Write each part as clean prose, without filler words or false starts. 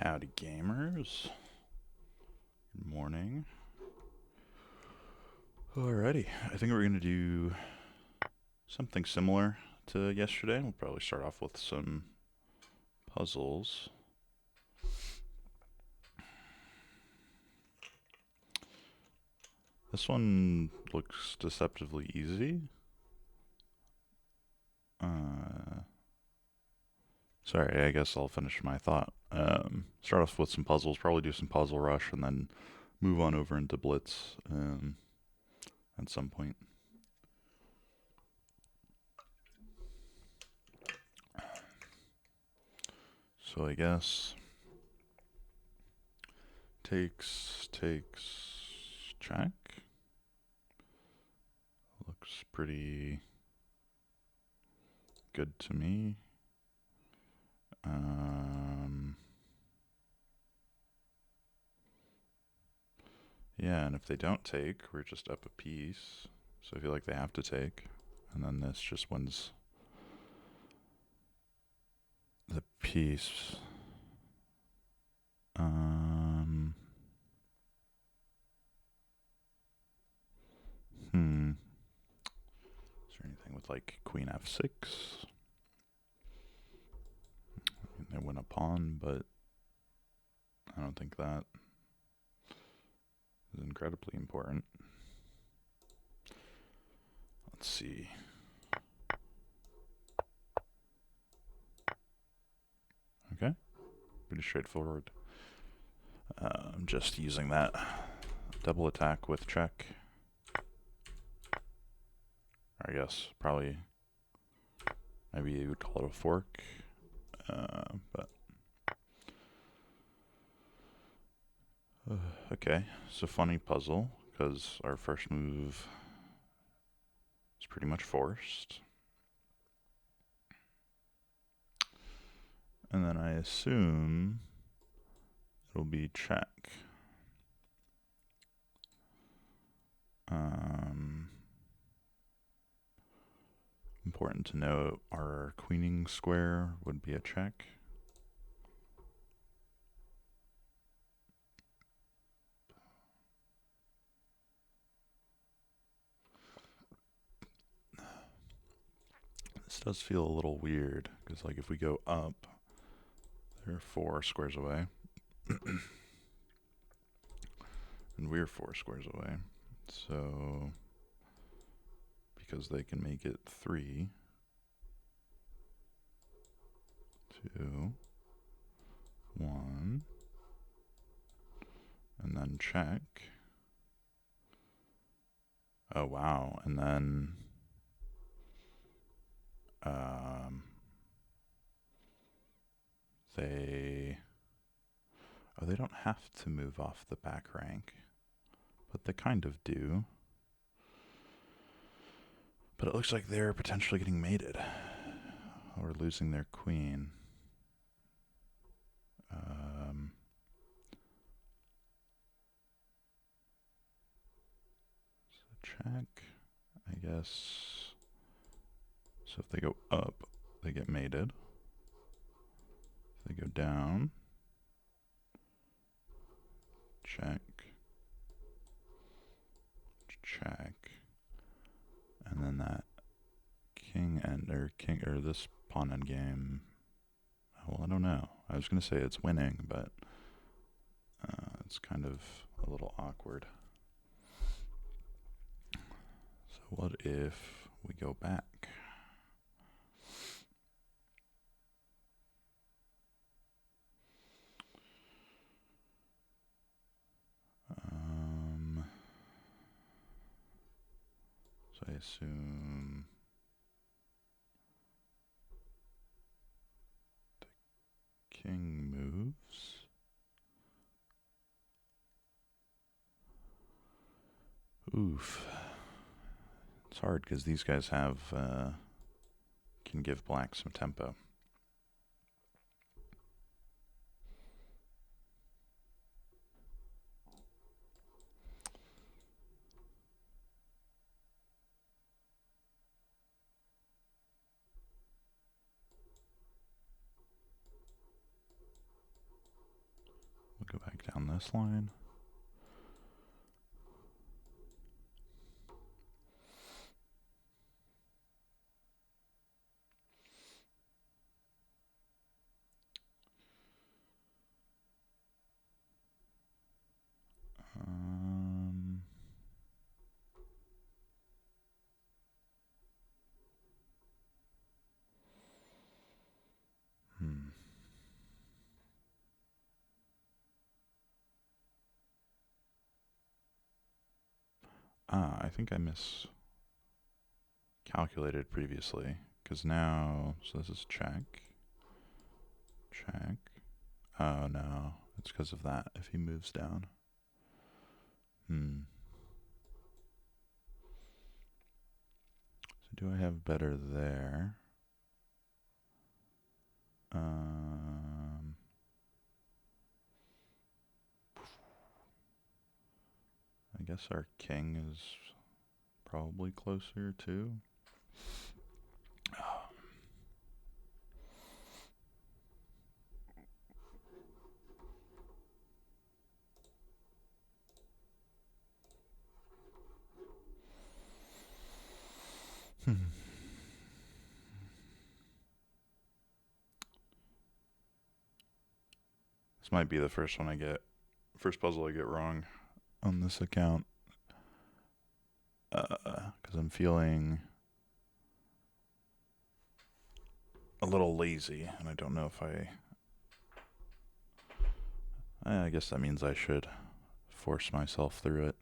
Howdy, gamers. Good morning. Alrighty, I think we're going to do something similar to yesterday. We'll probably start off with some puzzles. This one looks deceptively easy. Sorry, I guess I'll finish my thought. Start off with some puzzles, probably do some puzzle rush, and then move on over into Blitz at some point. So I guess takes, check. Looks pretty good to me. Yeah, and if they don't take, we're just up a piece. So I feel like they have to take. And then this just wins the piece. Is there anything with like queen f6? They win a pawn, but I don't think that is incredibly important. Let's see. Okay, pretty straightforward. I'm just using that double attack with check. I guess probably maybe you would call it a fork, but okay. It's a funny puzzle because our first move is pretty much forced, and then I assume it'll be check. Important to note, our queening square would be a check. This does feel a little weird, because like if we go up, they're 4 squares away. And we're 4 squares away. So, because they can make it 3, 2, 1, and then check. Oh wow, and then they don't have to move off the back rank, but they kind of do. But it looks like they're potentially getting mated or losing their queen. So check, I guess. So if they go up, they get mated. If they go down, check, check, and then that king or this pawn endgame. Well, I don't know. I was gonna say it's winning, but it's kind of a little awkward. So what if we go back? So I assume the king moves. Oof. It's hard because these guys have can give black some tempo. go back down this line. I think I miscalculated previously, because now, so this is check, check. Oh no, it's because of that, if he moves down. So do I have better there? I guess our king is probably closer too. This might be the first puzzle I get wrong on this account. Because I'm feeling a little lazy, and I don't know if I guess that means I should force myself through it.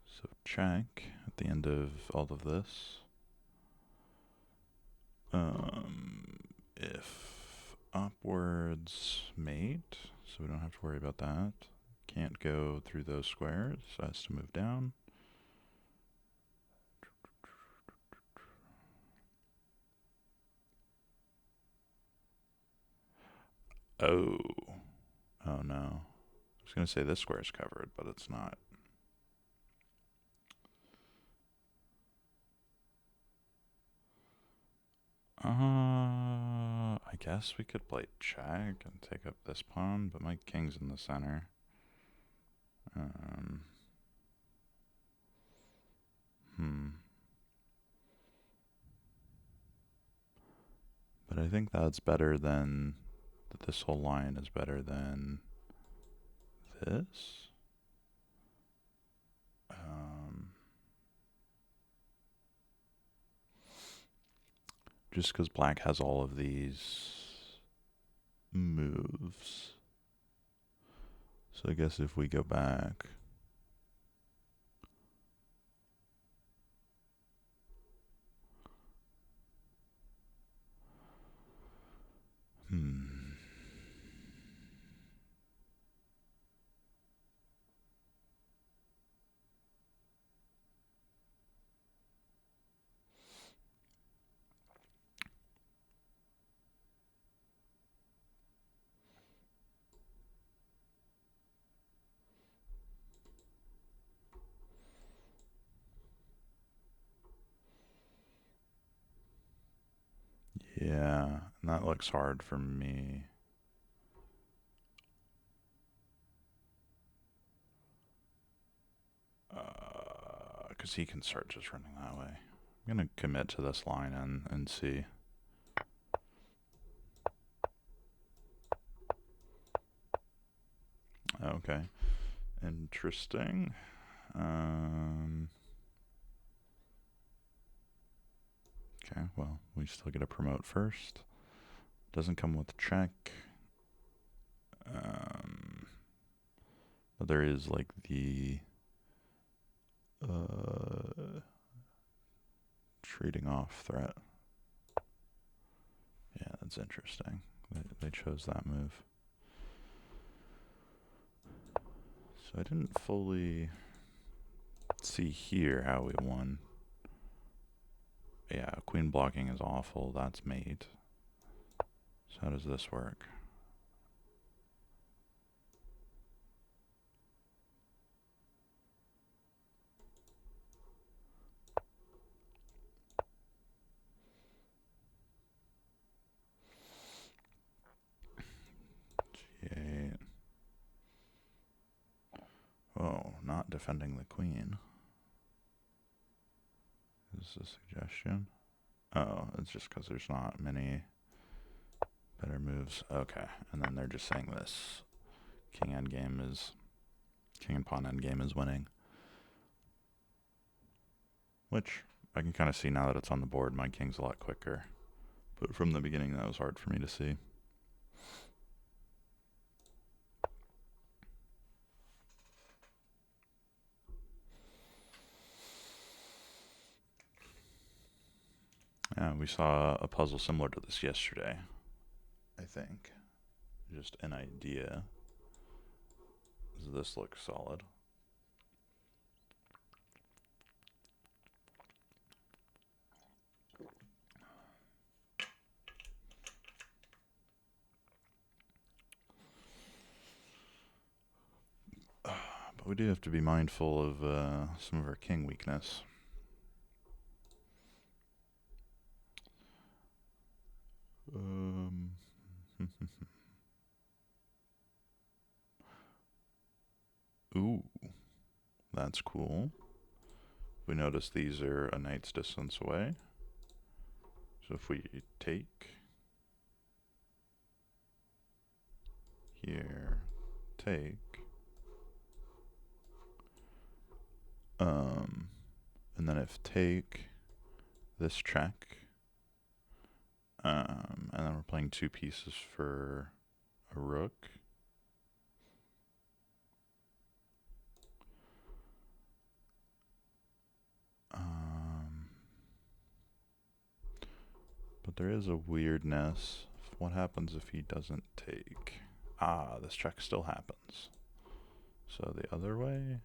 So check at the end of all of this. If upwards mate, so we don't have to worry about that. Can't go through those squares, so has to move down. Oh no. I was going to say this square is covered, but it's not. I guess we could play check and take up this pawn, but my king's in the center. But I think that's better than, that this whole line is better than this. Just because black has all of these moves. So I guess if we go back, yeah, and that looks hard for me. Because he can start just running that way. I'm going to commit to this line and see. Okay. Interesting. Okay, well, we still get to promote first. Doesn't come with check. But there is like the trading off threat. Yeah, that's interesting. They chose that move. So I didn't fully see here how we won. Yeah, queen blocking is awful. That's mate. So how does this work? not defending the queen. Is a suggestion? Oh, it's just because there's not many better moves. Okay, and then they're just saying this king and pawn endgame is winning. Which I can kind of see now that it's on the board. My king's a lot quicker. But from the beginning, that was hard for me to see. Yeah, we saw a puzzle similar to this yesterday, I think. Just an idea. Does this look solid? But we do have to be mindful of some of our king weakness. Ooh, that's cool. We notice these are a knight's distance away. So if we take here, take, and then if take, this check, and then we're playing two pieces for a rook. But there is a weirdness. What happens if he doesn't take? Ah, this check still happens. So the other way?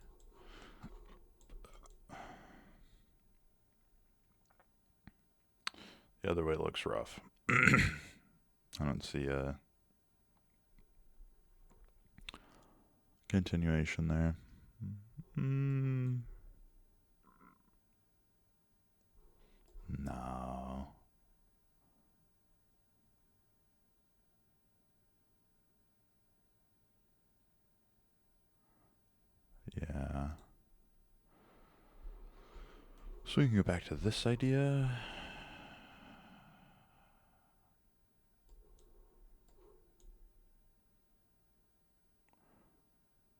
The other way looks rough. I don't see a continuation there. No. Yeah. So we can go back to this idea.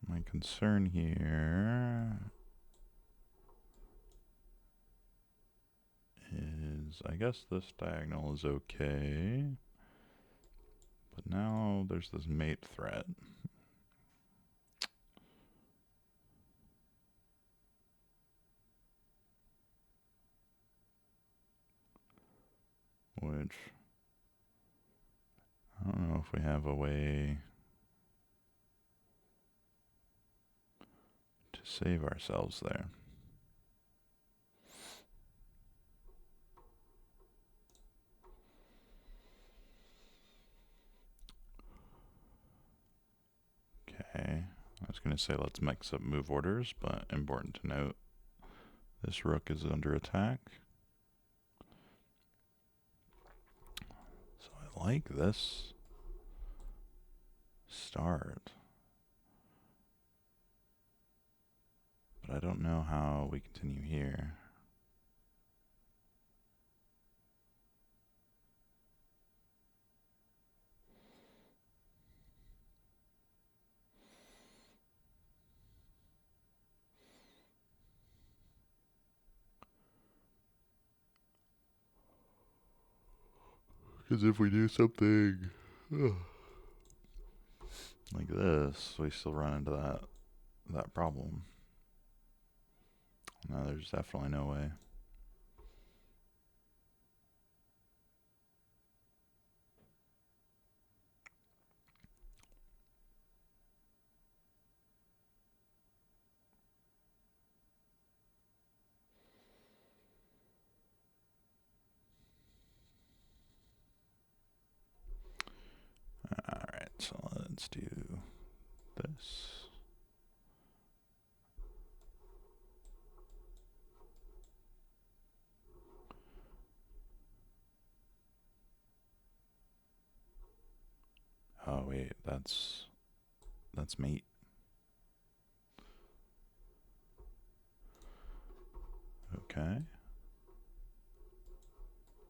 My concern here is, I guess this diagonal is okay. But now there's this mate threat. Which, I don't know if we have a way to save ourselves there. Okay, I was going to say let's mix up move orders, but important to note, this rook is under attack. So I like this start. But I don't know how we continue here. Because if we do something like this, we still run into that problem. No, there's definitely no way. Alright, so let's do this. Oh wait, that's mate. Okay.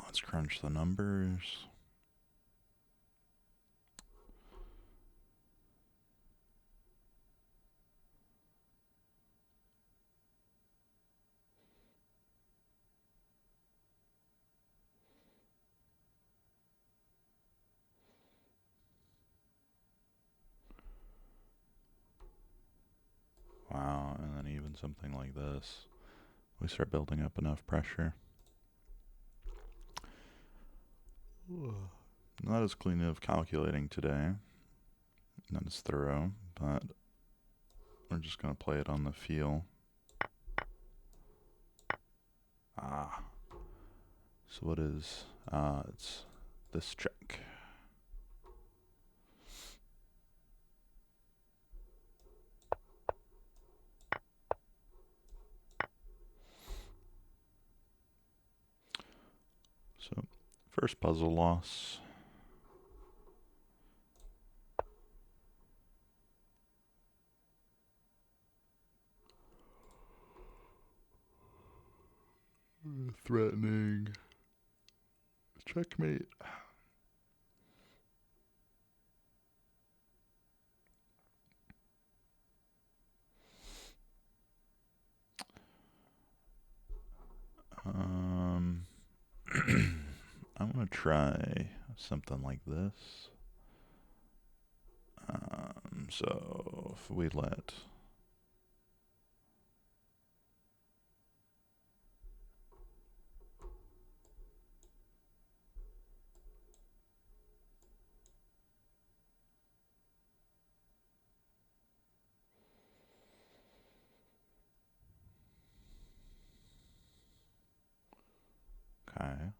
Let's crunch the numbers. Wow, and then even something like this, we start building up enough pressure. Not as clean of calculating today, not as thorough, but we're just going to play it on the feel. So what is, it's this check. So, first puzzle loss. Threatening. Checkmate. I'm going to try something like this. So if we let okay.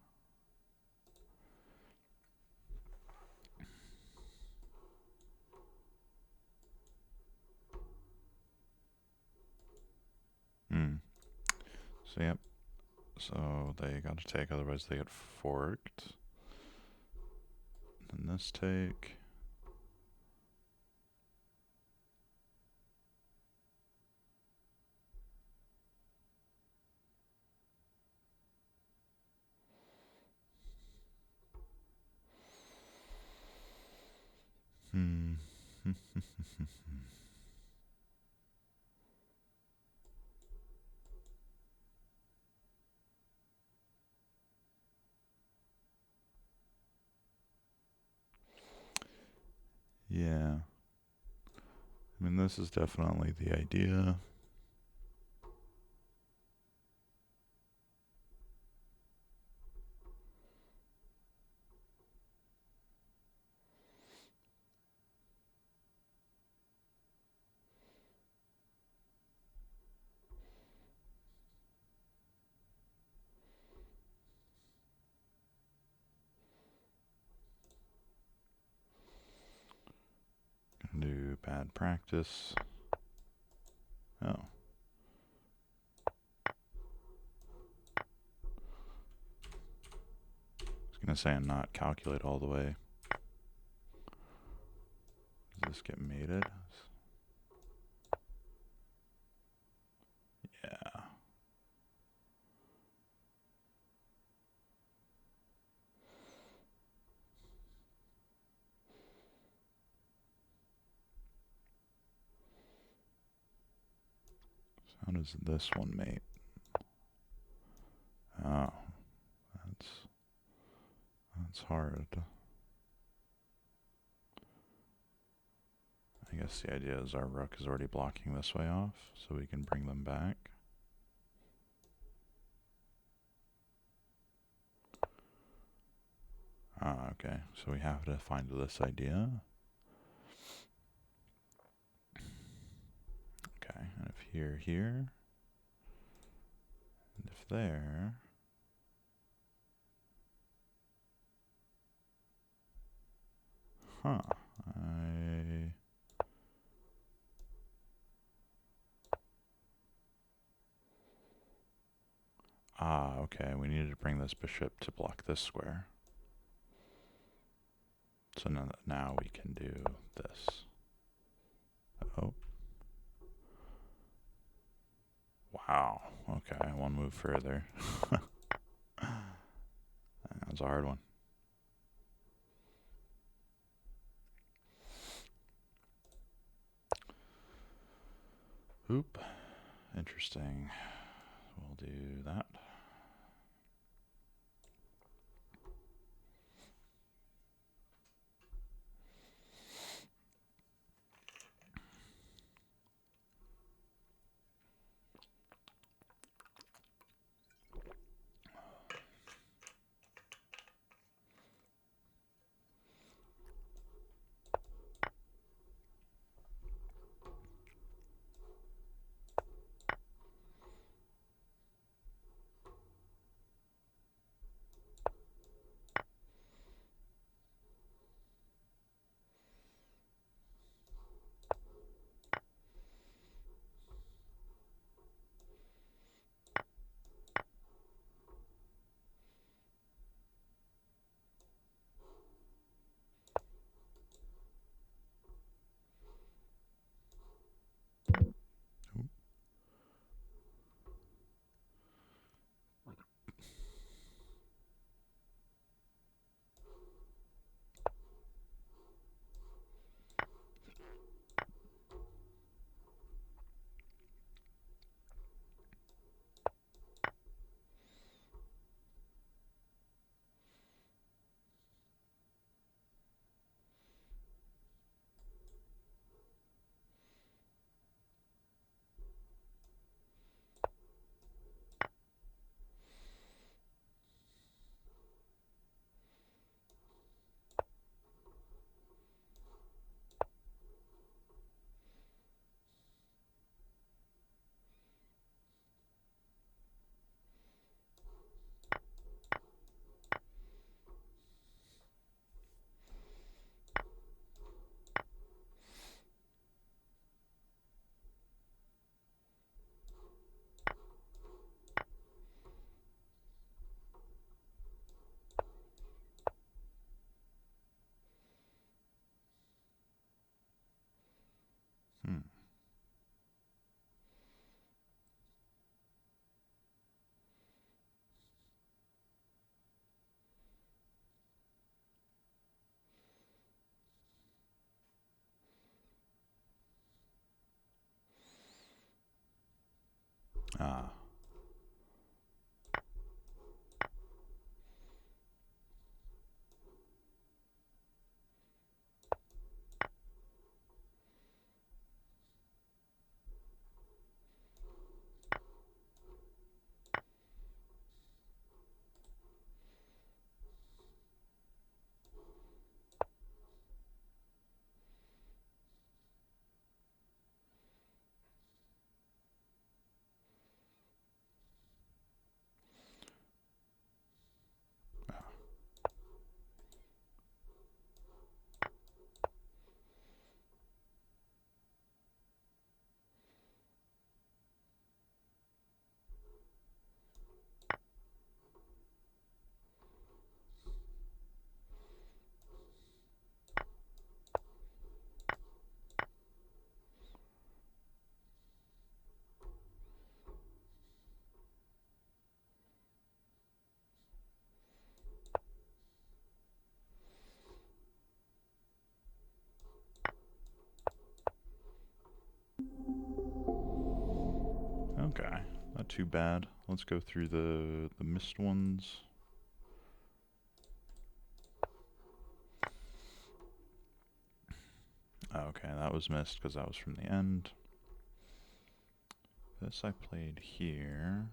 So yep. So they got to take, otherwise they get forked. Then this take. Yeah. I mean, this is definitely the idea. Gonna do bad practice. Oh. I was gonna say and not calculate all the way. Does this get mated? Yeah. So how does this one mate? Oh, that's hard. I guess the idea is our rook is already blocking this way off, so we can bring them back. Ah, okay. So we have to find this idea. Okay, and if here, and if there. Huh. Okay. We needed to bring this bishop to block this square. So now we can do this. Oh. Wow. Okay, one move further. That was a hard one. Oop. Interesting. We'll do that. Oop. Hmm. Ah. Okay. Not too bad. Let's go through the missed ones. Okay, that was missed because that was from the end. This I played here.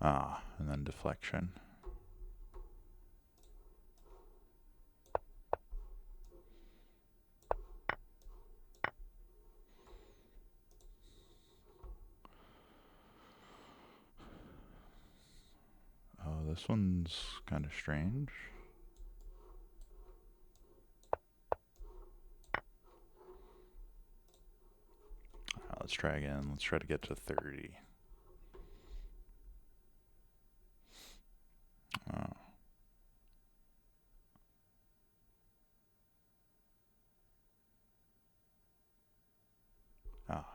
Ah, and then deflection. Oh, this one's kind of strange. Let's try again. Let's try to get to 30. Oh. Ah.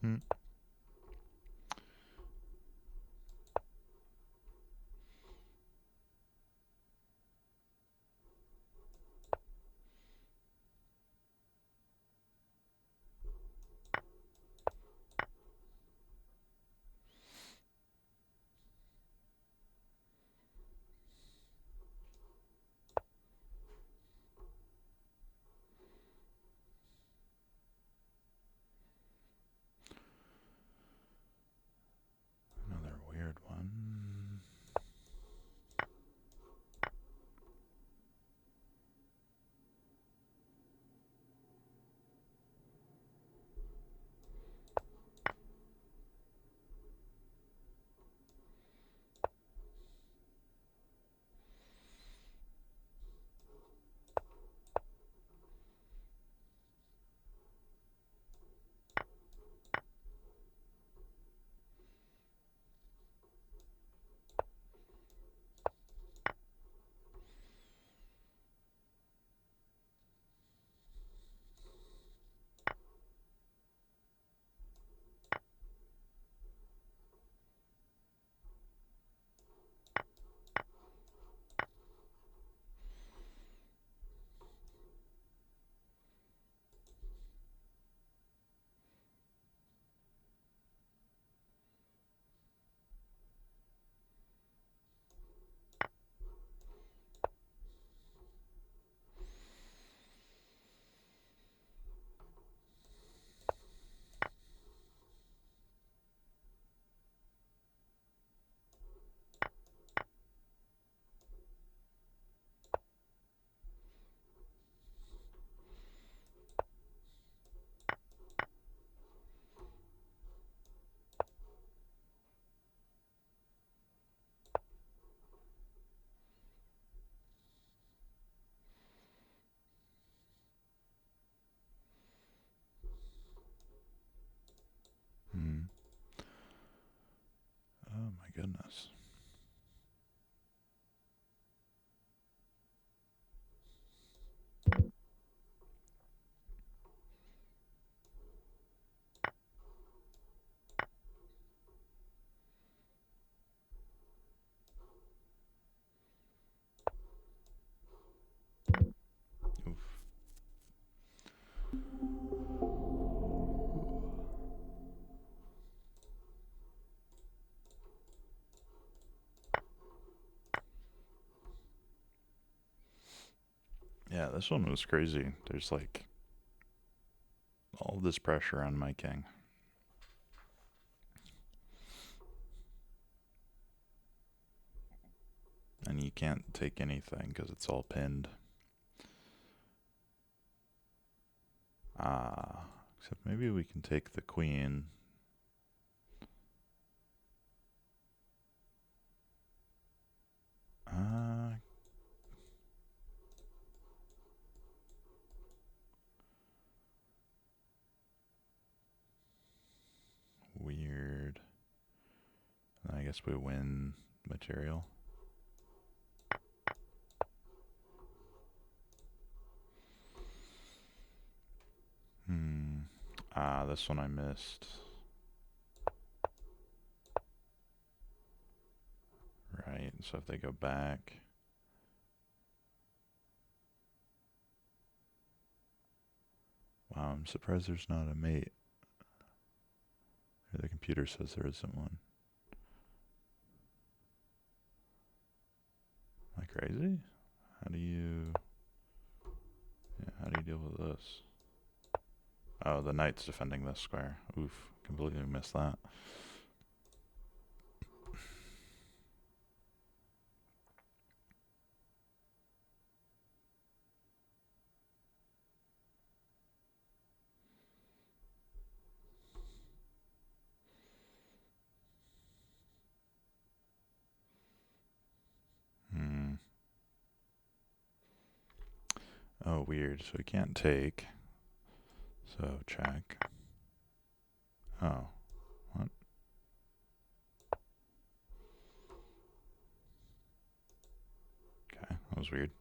Hmm. Another weird one. Hmm. Oh my goodness. Oof. Yeah, this one was crazy. There's like all this pressure on my king. And you can't take anything because it's all pinned. Ah, except maybe we can take the queen. Ah, weird. I guess we win material. Hmm. Ah, this one I missed. Right, so if they go back. Wow, I'm surprised there's not a mate. The computer says there isn't one. Am I crazy? How do you... Yeah, how do you deal with this? Oh, the knight's defending this square. Oof, completely missed that. Hmm. Oh, weird. So we can't take. So check. Oh, what? Okay, that was weird.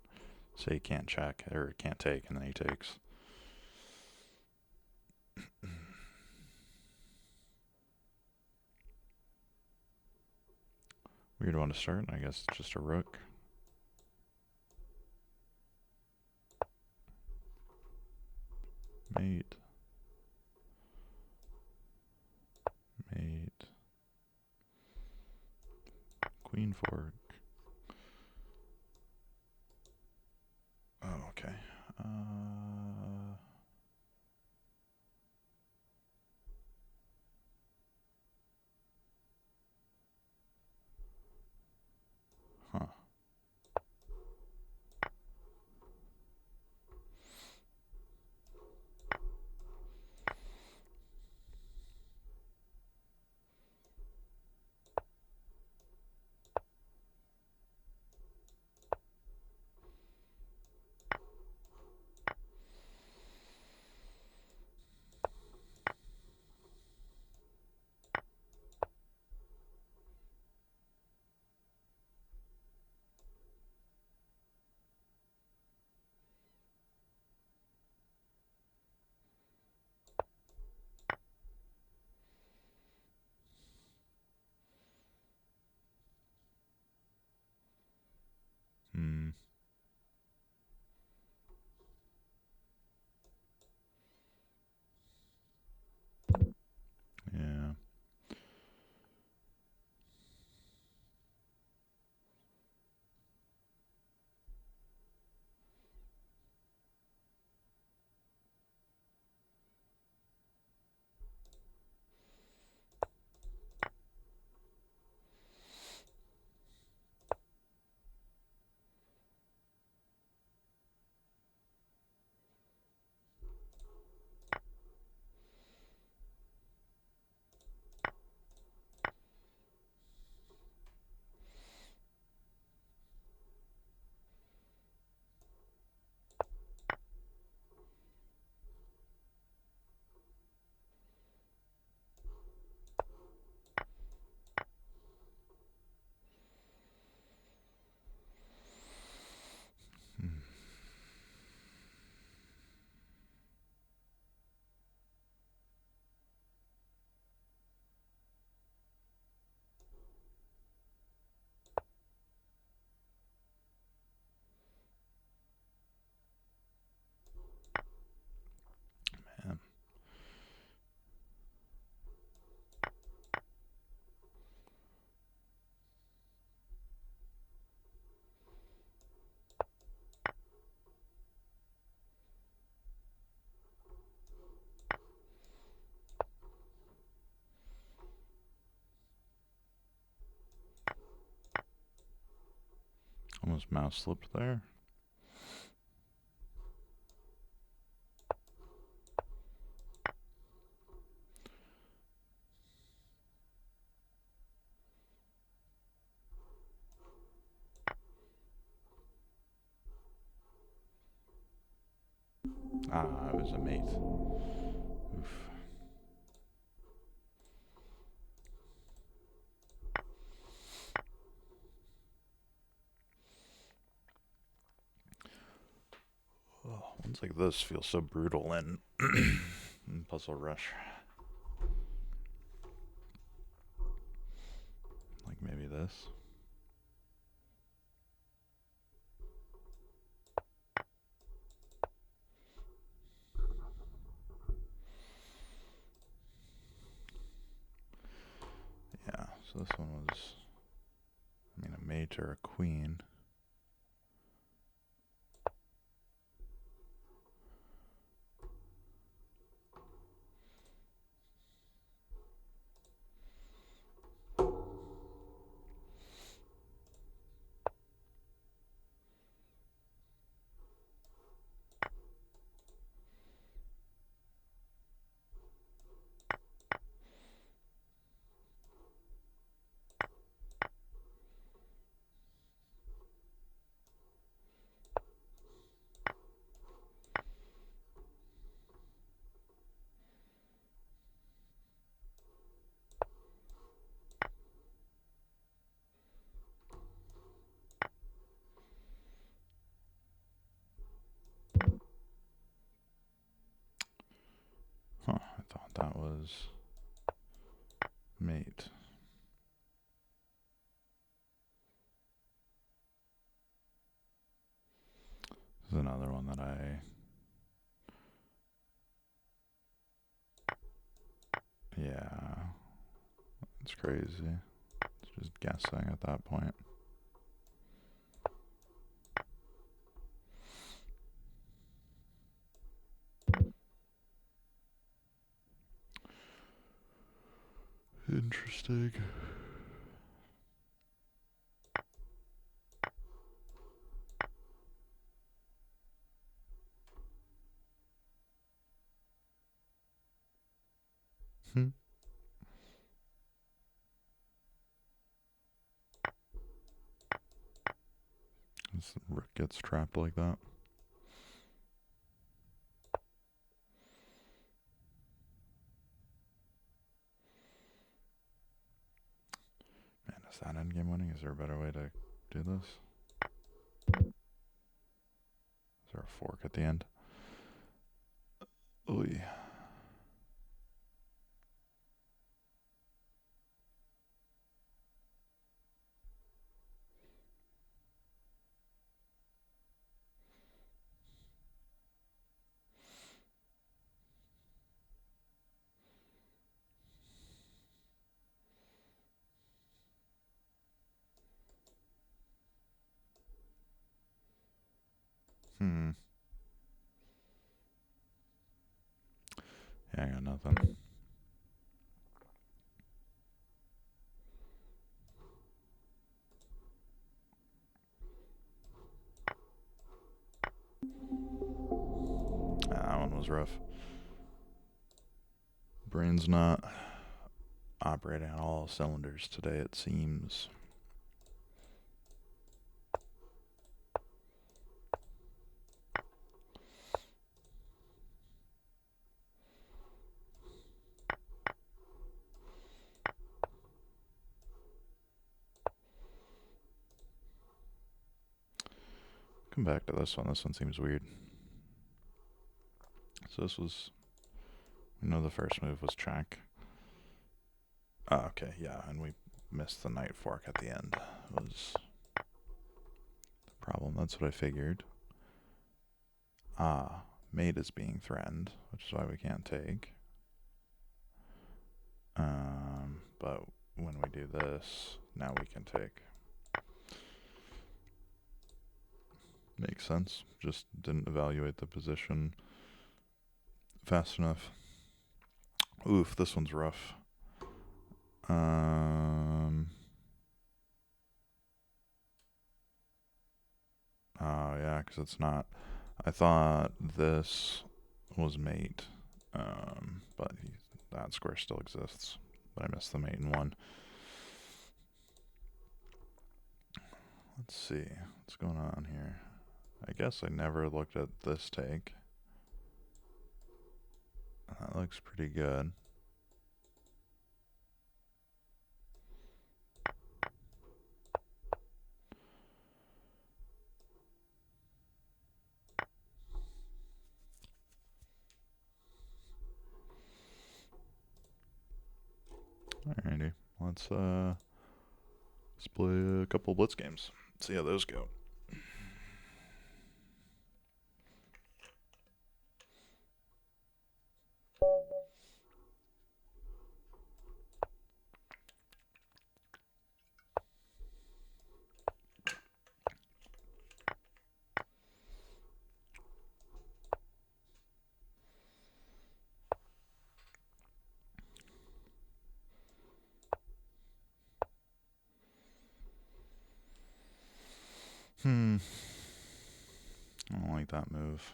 So he can't check, or can't take, and then he takes. Weird one to start. I guess it's just a rook. Mate. Mate. Queen fork. Oh, okay. Huh. Hmm. Yeah. Hmm. Man. Almost mouse slipped there. Ah, it was a mate. Oof. Oh, ones like this feel so brutal in Puzzle Rush. Like maybe this. Yeah, so this one was, I mean, a mate or a queen. Huh, I thought that was mate. that yeah, it's crazy. It's just guessing at that point. Interesting. This rook gets trapped like that. Man, is that endgame winning? Is there a better way to do this? Is there a fork at the end? Oy. Yeah, I got nothing. That one was rough. Brain's not operating on all cylinders today, it seems. Come back to this one. This one seems weird. So this was, the first move was check. Oh, okay, yeah, and we missed the knight fork at the end. Was the problem. That's what I figured. Ah, mate is being threatened, which is why we can't take. But when we do this, now we can take. Makes sense. Just didn't evaluate the position fast enough. Oof, this one's rough. Oh, yeah, because it's not. I thought this was mate, but that square still exists. But I missed the mate in one. Let's see what's going on here. I guess I never looked at this take. That looks pretty good. Alrighty, let's play a couple blitz games. See how those go. I don't like that move.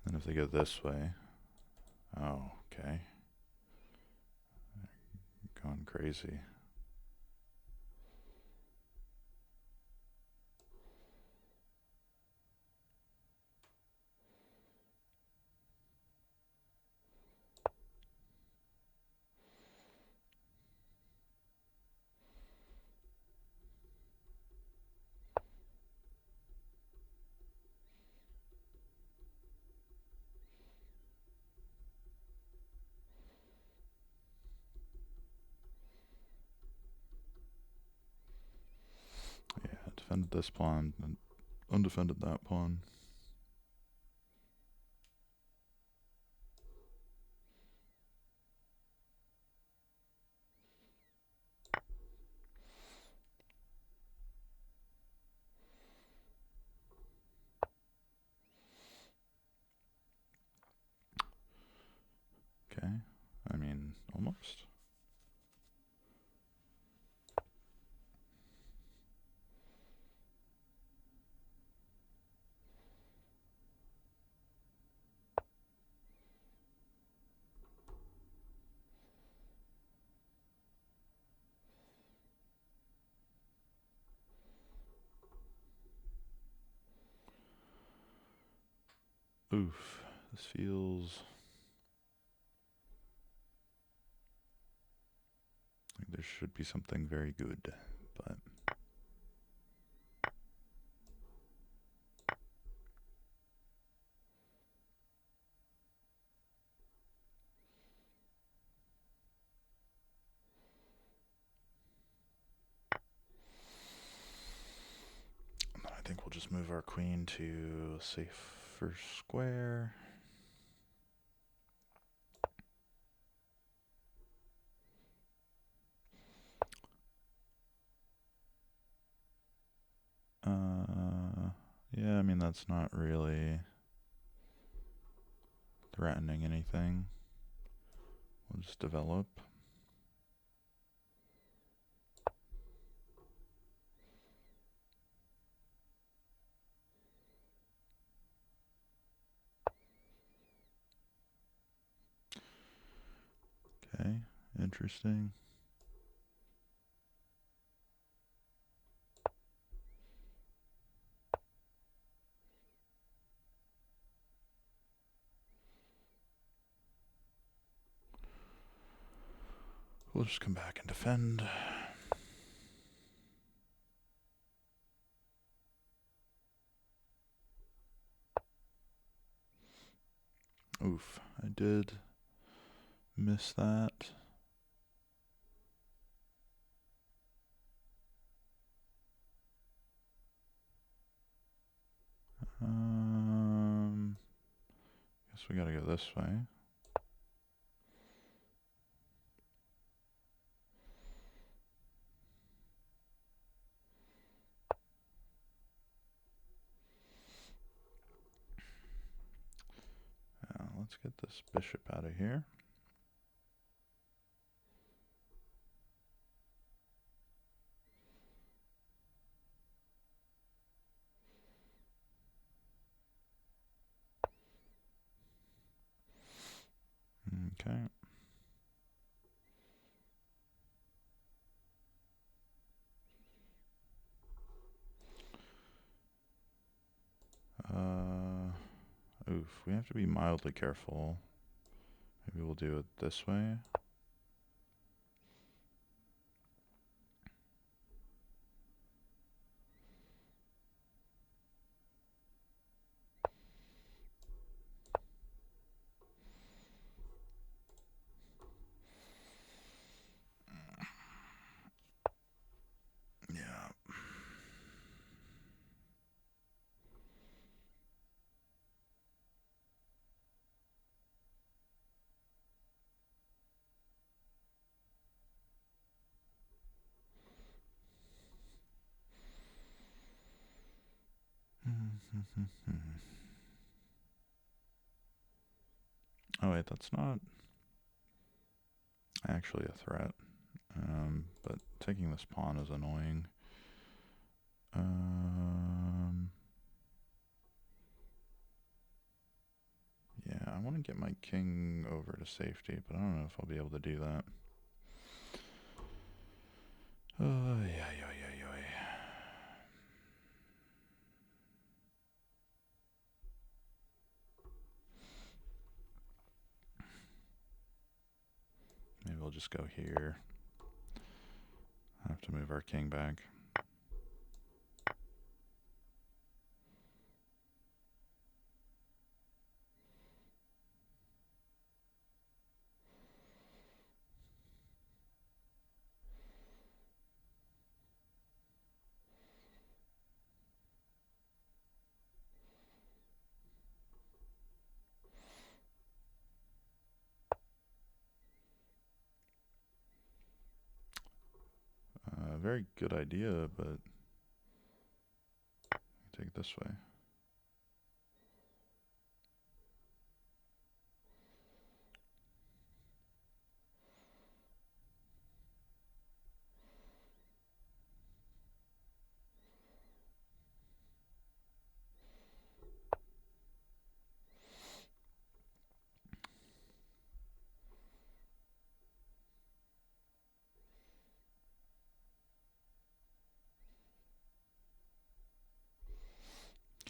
And if they go this way, oh, okay, going crazy. defended this pawn and undefended that pawn. Okay, I mean, almost. Oof, this feels like there should be something very good, but I think we'll just move our queen to a safer square. Yeah, I mean, that's not really threatening anything. We'll just develop. Okay, interesting. We'll just come back and defend. Oof, I did miss that. Guess we gotta go this way. Let's get this bishop out of here. Okay. Oof, we have to be mildly careful. Maybe we'll do it this way. Yeah. Oh wait, that's not actually a threat. But taking this pawn is annoying. Yeah, I want to get my king over to safety, but I don't know if I'll be able to do that. Yeah. Maybe we'll just go here. I have to move our king back. very good idea, but take it this way.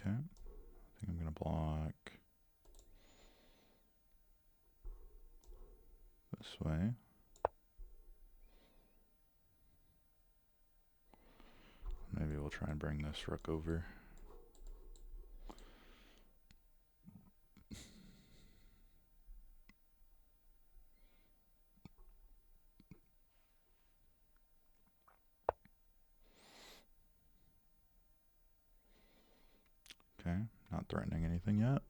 Okay, I think I'm gonna block this way. Maybe we'll try and bring this rook over. Okay, not threatening anything yet.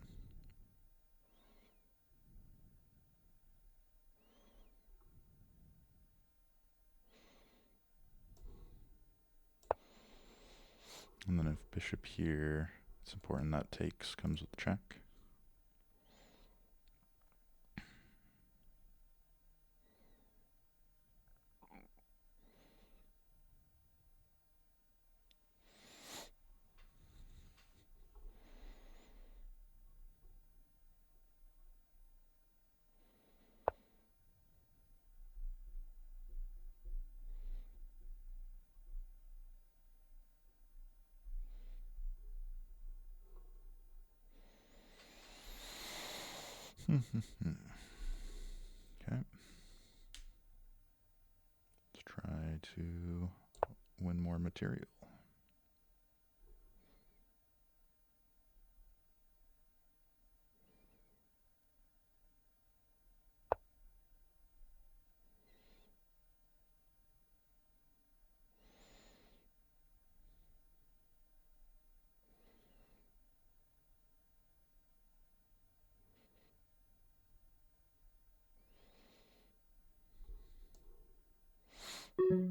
And then if bishop here, it's important that takes comes with check. Okay. Let's try to win more material. Okay.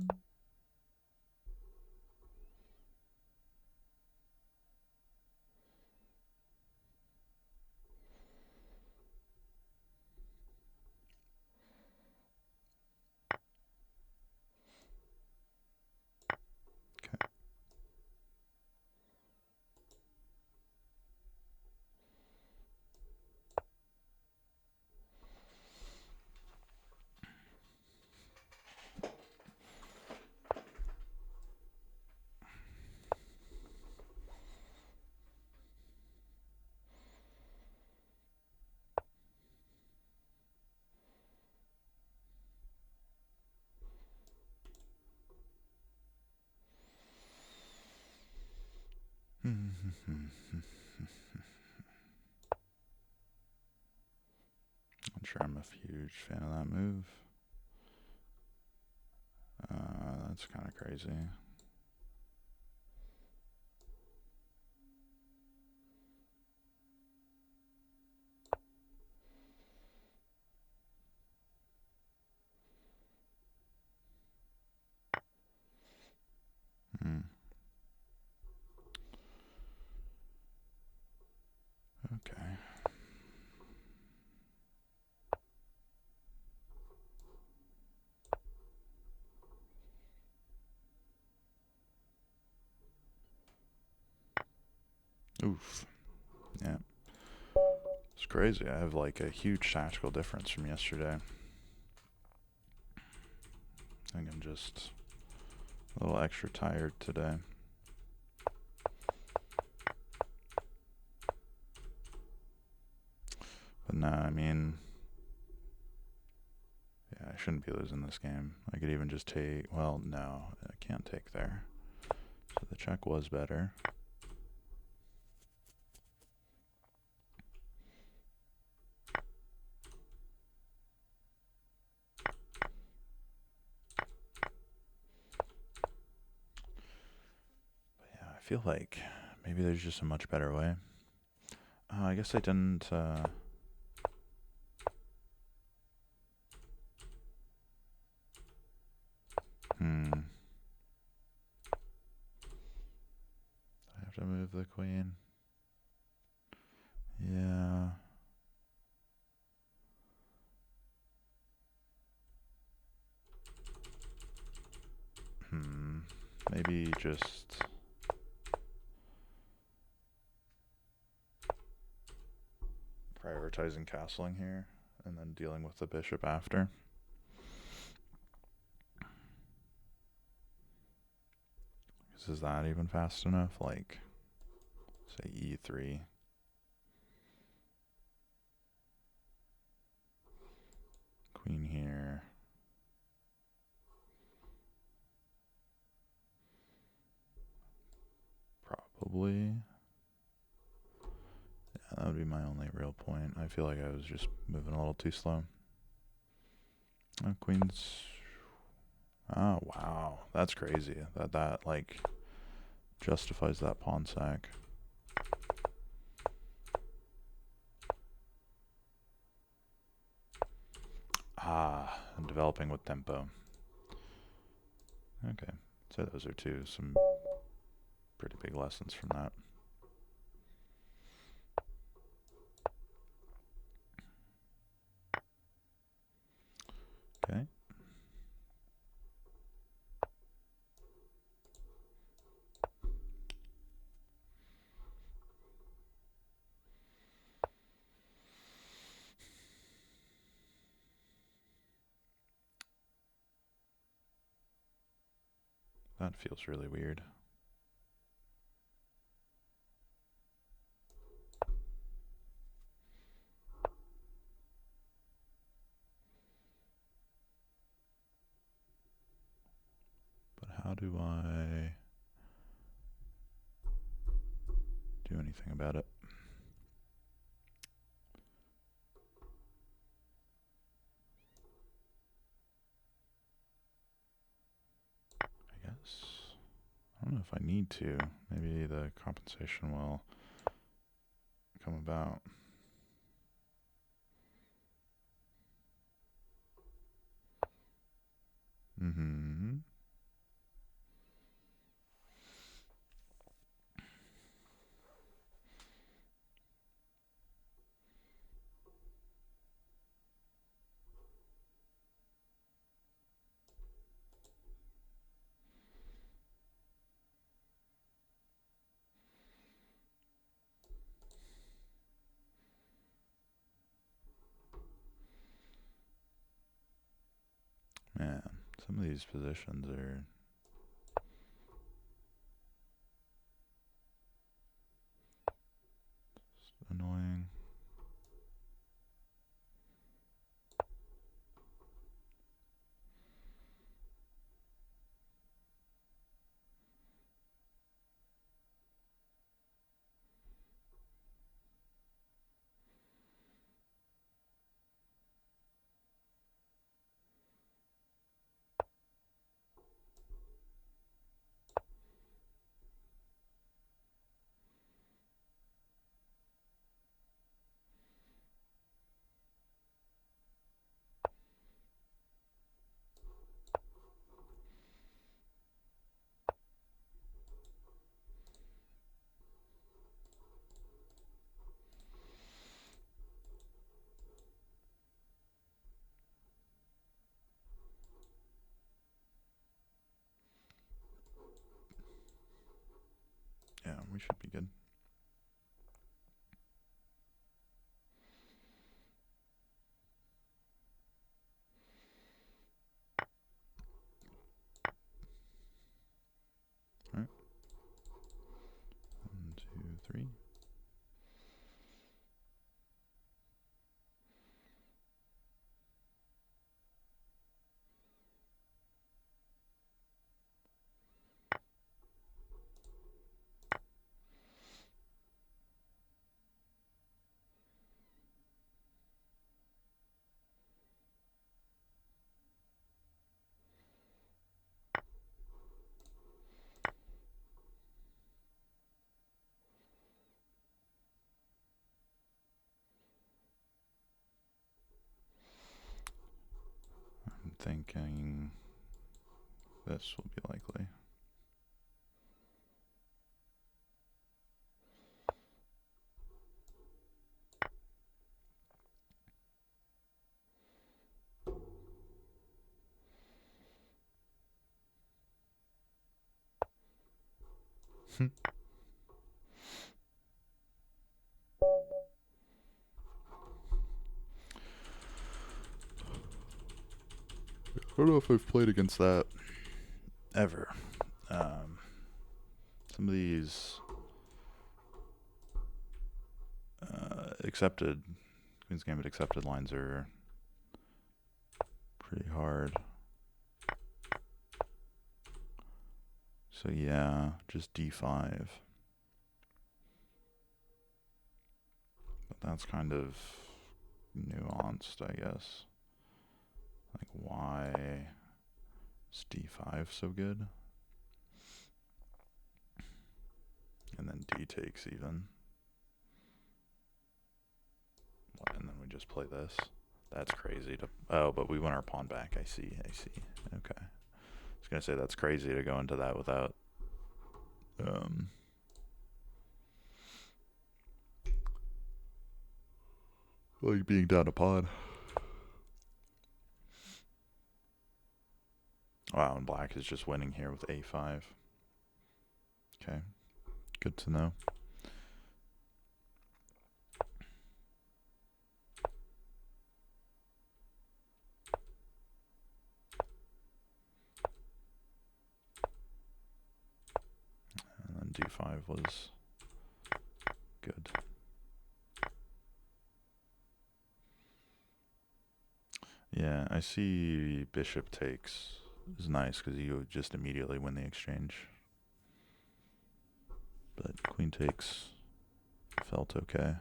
I'm sure I'm a huge fan of that move. That's kind of crazy. Okay. Oof. Yeah. It's crazy. I have like a huge tactical difference from yesterday. I think I'm just a little extra tired today. But no, I mean, yeah, I shouldn't be losing this game. I could even just take, well, no, I can't take there. So the check was better. But yeah, I feel like maybe there's just a much better way. I guess I didn't, move the queen. Yeah. Maybe just prioritizing castling here and then dealing with the bishop after. Is that even fast enough? Like, say e3. Queen here. Probably. Yeah, that would be my only real point. I feel like I was just moving a little too slow. Queen's... Oh, wow. That's crazy. That like, justifies that pawn sack. Ah, I'm developing with tempo. Okay, so those are some pretty big lessons from that. Okay. That feels really weird. But how do I do anything about it? I guess. I don't know if I need to. Maybe the compensation will come about. Mm-hmm. Man, some of these positions are annoying. Yeah, we should be good. All right. 1, 2, 3. I'm thinking this will be likely. I don't know if I've played against that ever. Some of these accepted Queen's Gambit accepted lines are pretty hard. So yeah, just d5. But that's kind of nuanced, I guess. Like, why is d5 so good? And then d takes even. And then we just play this. That's crazy to... Oh, but we win our pawn back. I see. Okay. I was going to say that's crazy to go into that without... like being down a pawn. Wow, and black is just winning here with a5. Okay. Good to know. And then d5 was good. Yeah, I see bishop takes is nice because you would just immediately win the exchange. But queen takes felt okay.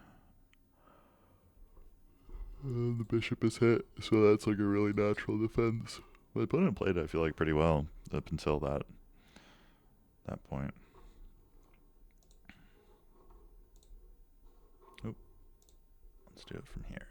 The bishop is hit, so that's like a really natural defense. My opponent played, I feel like, pretty well up until that point. Oop. Let's do it from here.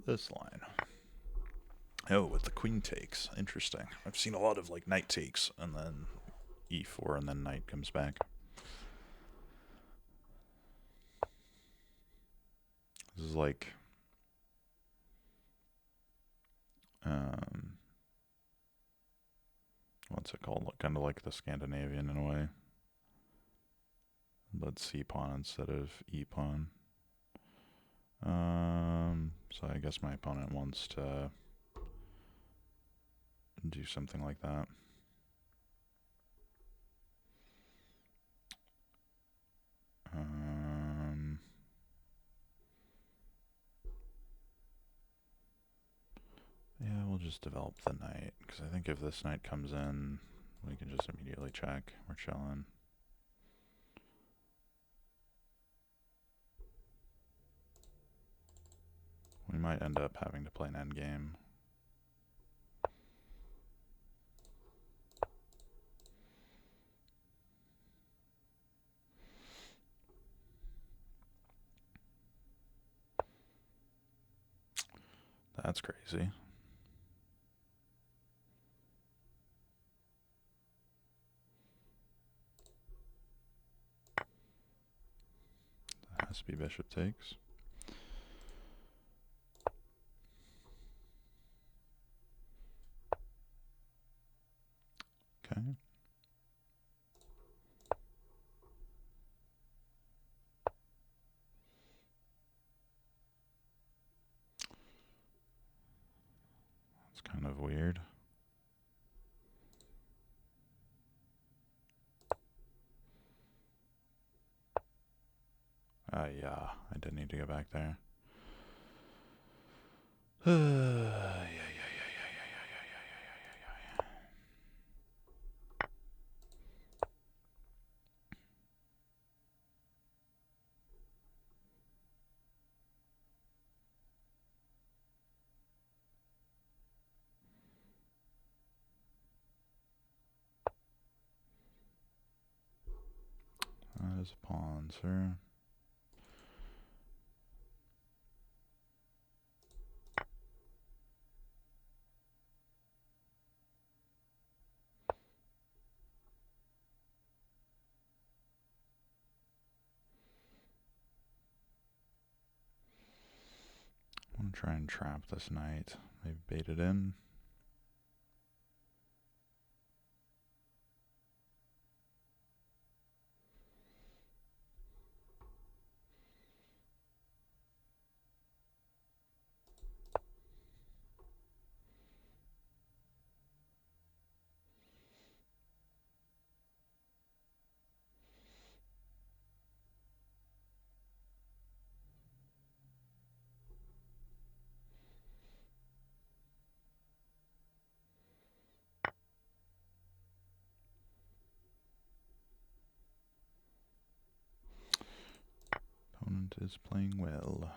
This line. Oh, with the queen takes. Interesting. I've seen a lot of like knight takes and then e4 and then knight comes back. This is like what's it called? Kind of like the Scandinavian in a way. But c pawn instead of e pawn. So I guess my opponent wants to do something like that. Yeah, we'll just develop the knight, because I think if this knight comes in, we can just immediately check. We're chilling. We might end up having to play an endgame. That's crazy. That has to be bishop takes. Okay. That's kind of weird. Yeah, I did need to go back there. That is a pawn, sir. Try and trap this knight. Maybe bait it in. Opponent is playing well.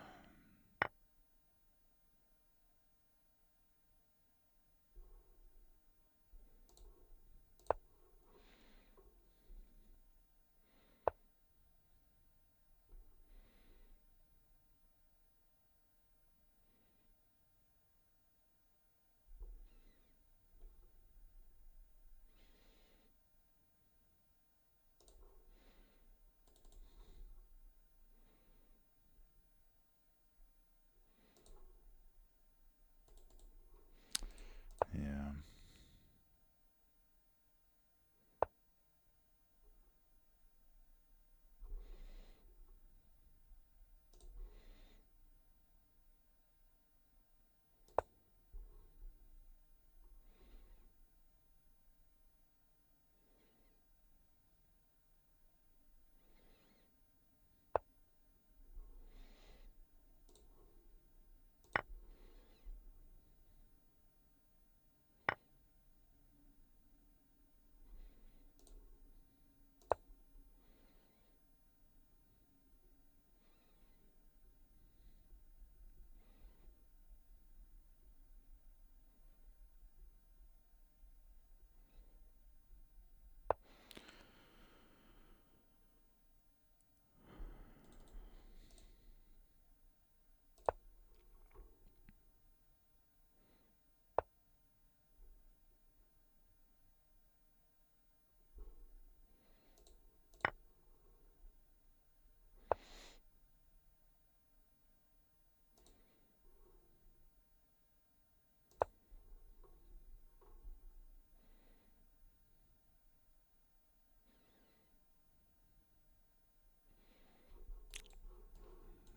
Yeah.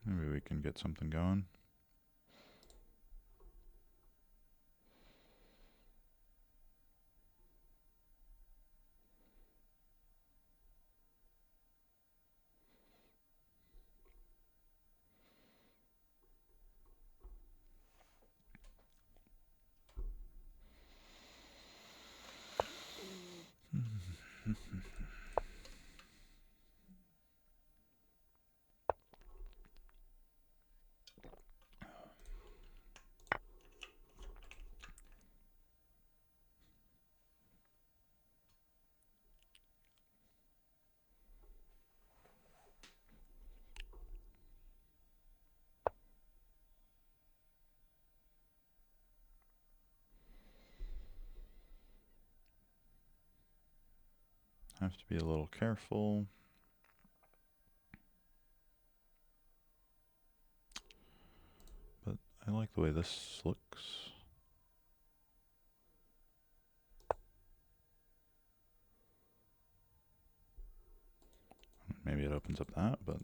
Maybe we can get something going. Have to be a little careful. But I like the way this looks. Maybe it opens up that, but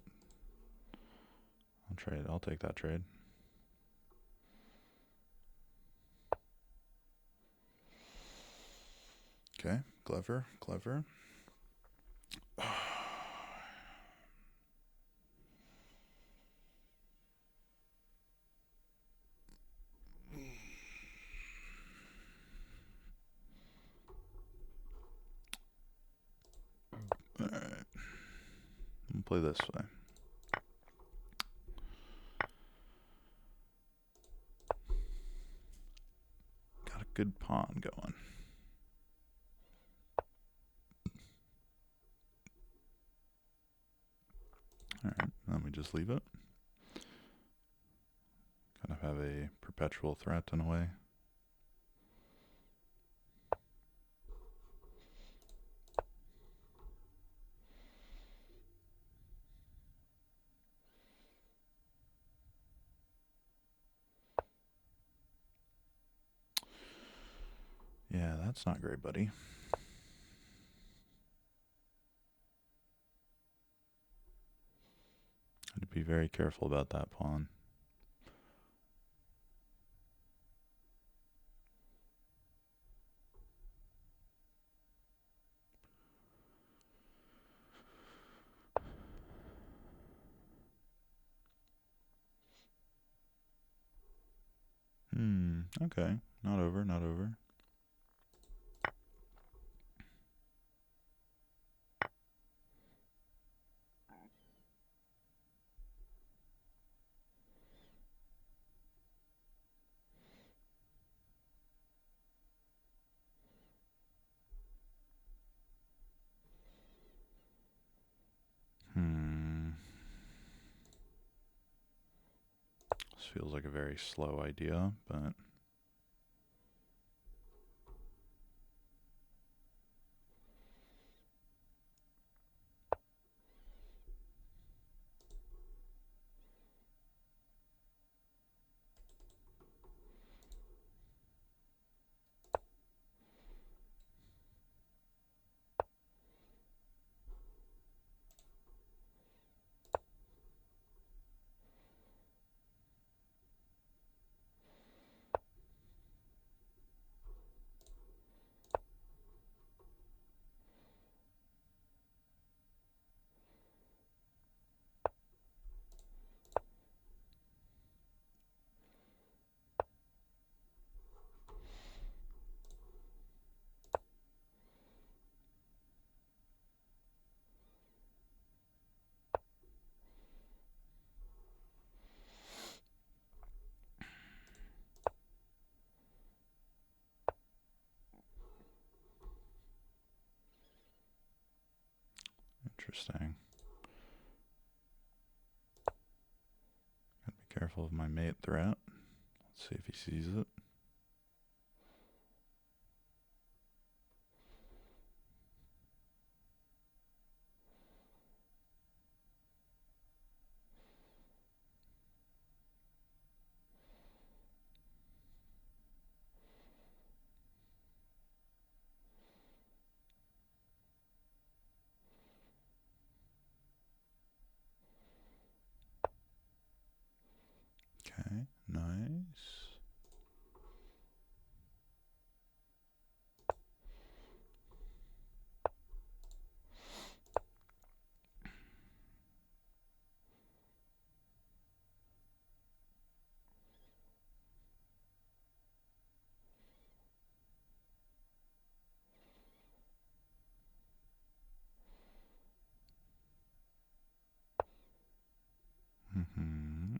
I'll trade. I'll take that trade. Okay, clever, clever. Alright. I'll play this way. Got a good pawn going. Alright, then we just leave it. Kind of have a perpetual threat in a way. That's not great, buddy. I'd be very careful about that pawn. Okay. Not over, not over. This feels like a very slow idea, but... Interesting. Gotta be careful of my mate threat. Let's see if he sees it. Okay, nice. Mm-hmm.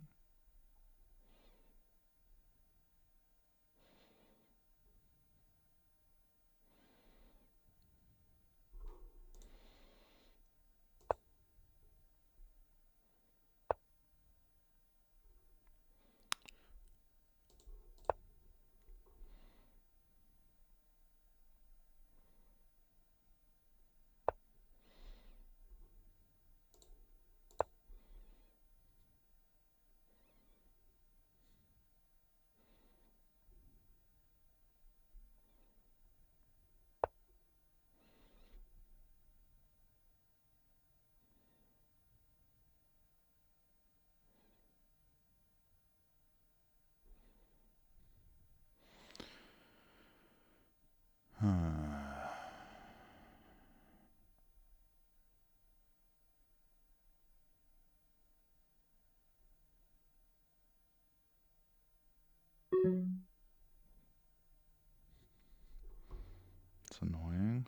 It's annoying.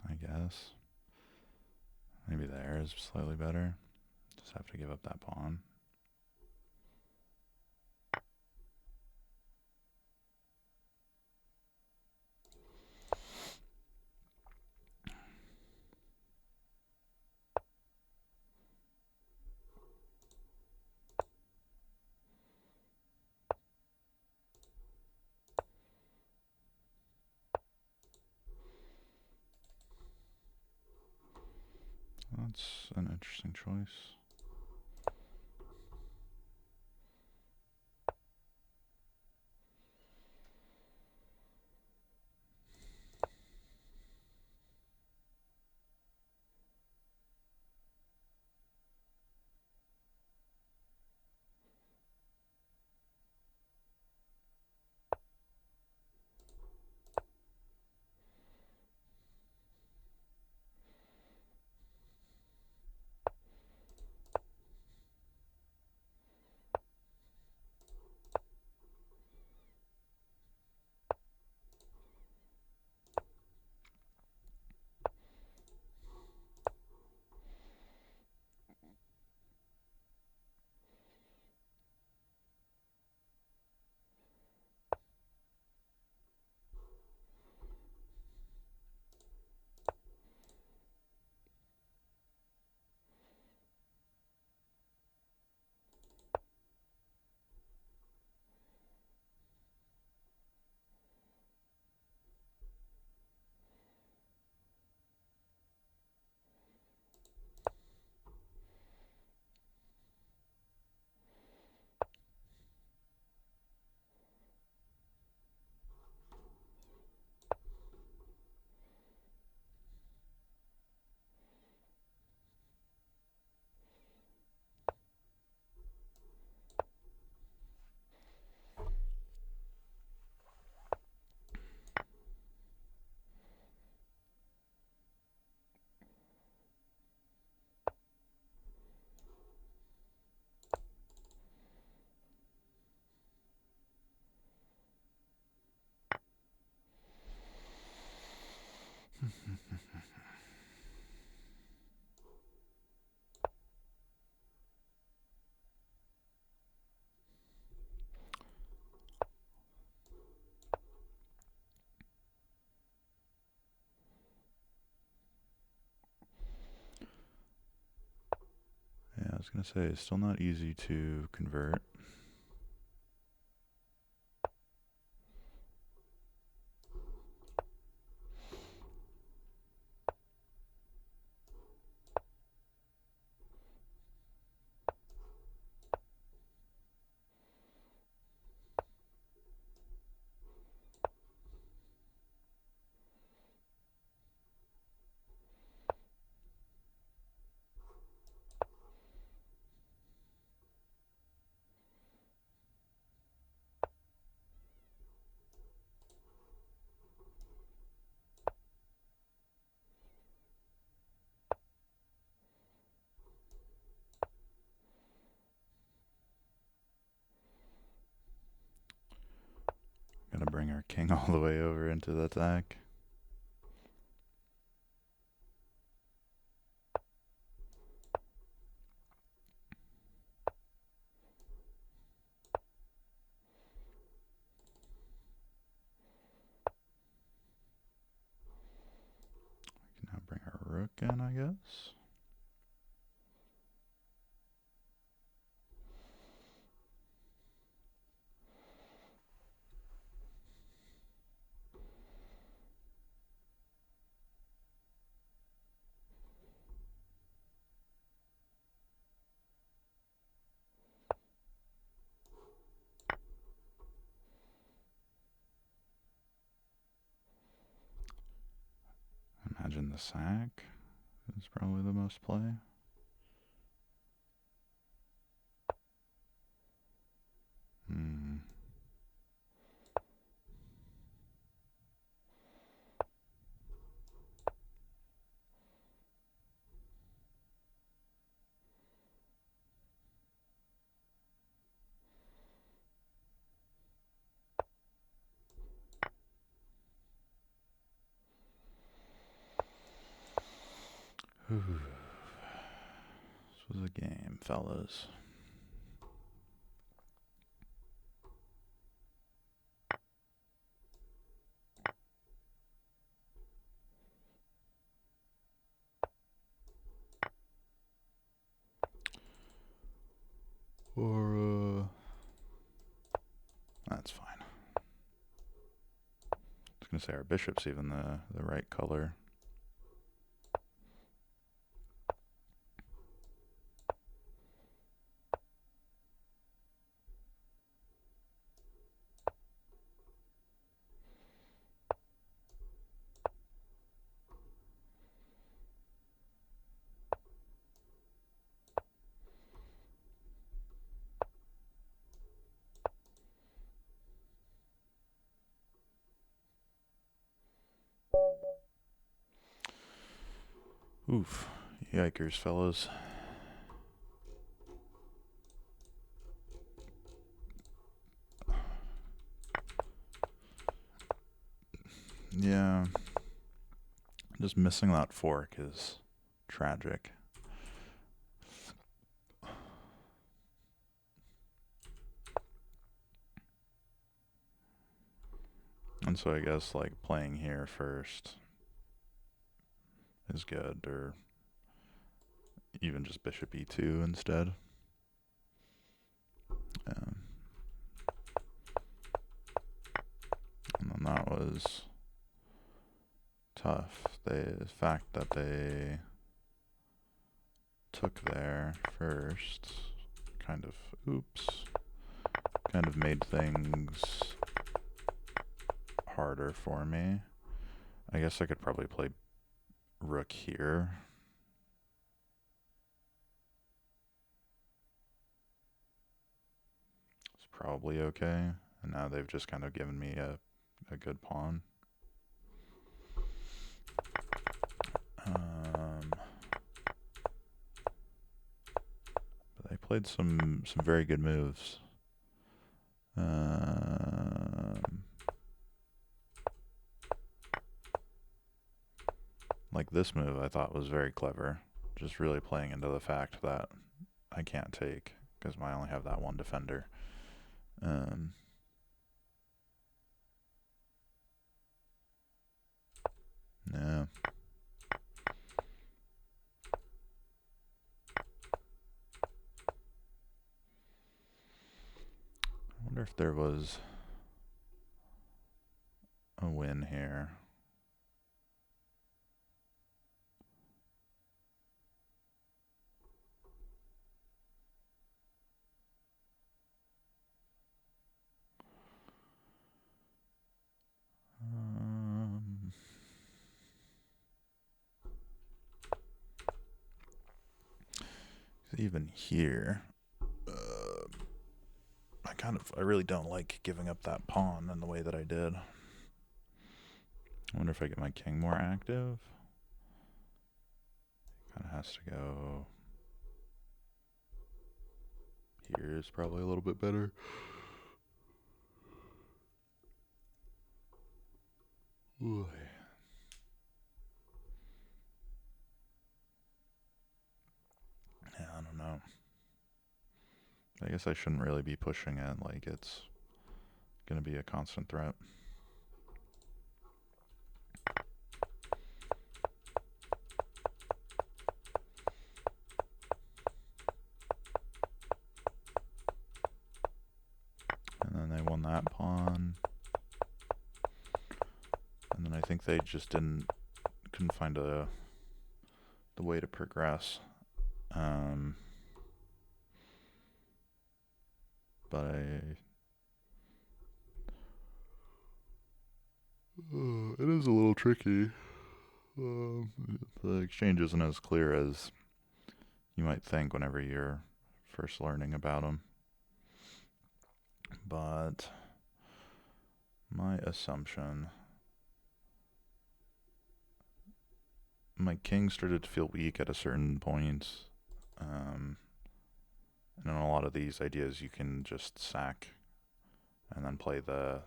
I guess. Maybe the air is slightly better. Just have to give up that pawn. That's an interesting choice. Yeah, I was gonna say it's still not easy to convert. Gonna bring our king all the way over into the attack. We can now bring our rook in, I guess. Imagine the sack is probably the most play. This was a game, fellas. Or, that's fine. I was gonna say our bishop's even the right color. Oof. Yikers, fellas. Yeah. Just missing that fork is tragic. And so I guess like playing here first is good, or even just bishop e2 instead. Um, and then that was tough. The fact that they took there first kind of, oops, kind of made things harder for me. I guess I could probably play rook here. It's probably okay. And now they've just kind of given me a good pawn. But they played some very good moves. Like this move I thought was very clever. Just really playing into the fact that I can't take because I only have that one defender. Yeah. I wonder if there was a win here. Even here, I really don't like giving up that pawn in the way that I did. I wonder if I get my king more active. Kind of has to go here is probably a little bit better. Ooh. Yeah, I don't know. I guess I shouldn't really be pushing it like it's going to be a constant threat. And then they won that pawn. And then I think they just couldn't find the way to progress. But it is a little tricky. The exchange isn't as clear as you might think whenever you're first learning about them. But my assumption, my king started to feel weak at a certain point. And in a lot of these ideas, you can just sack and then play the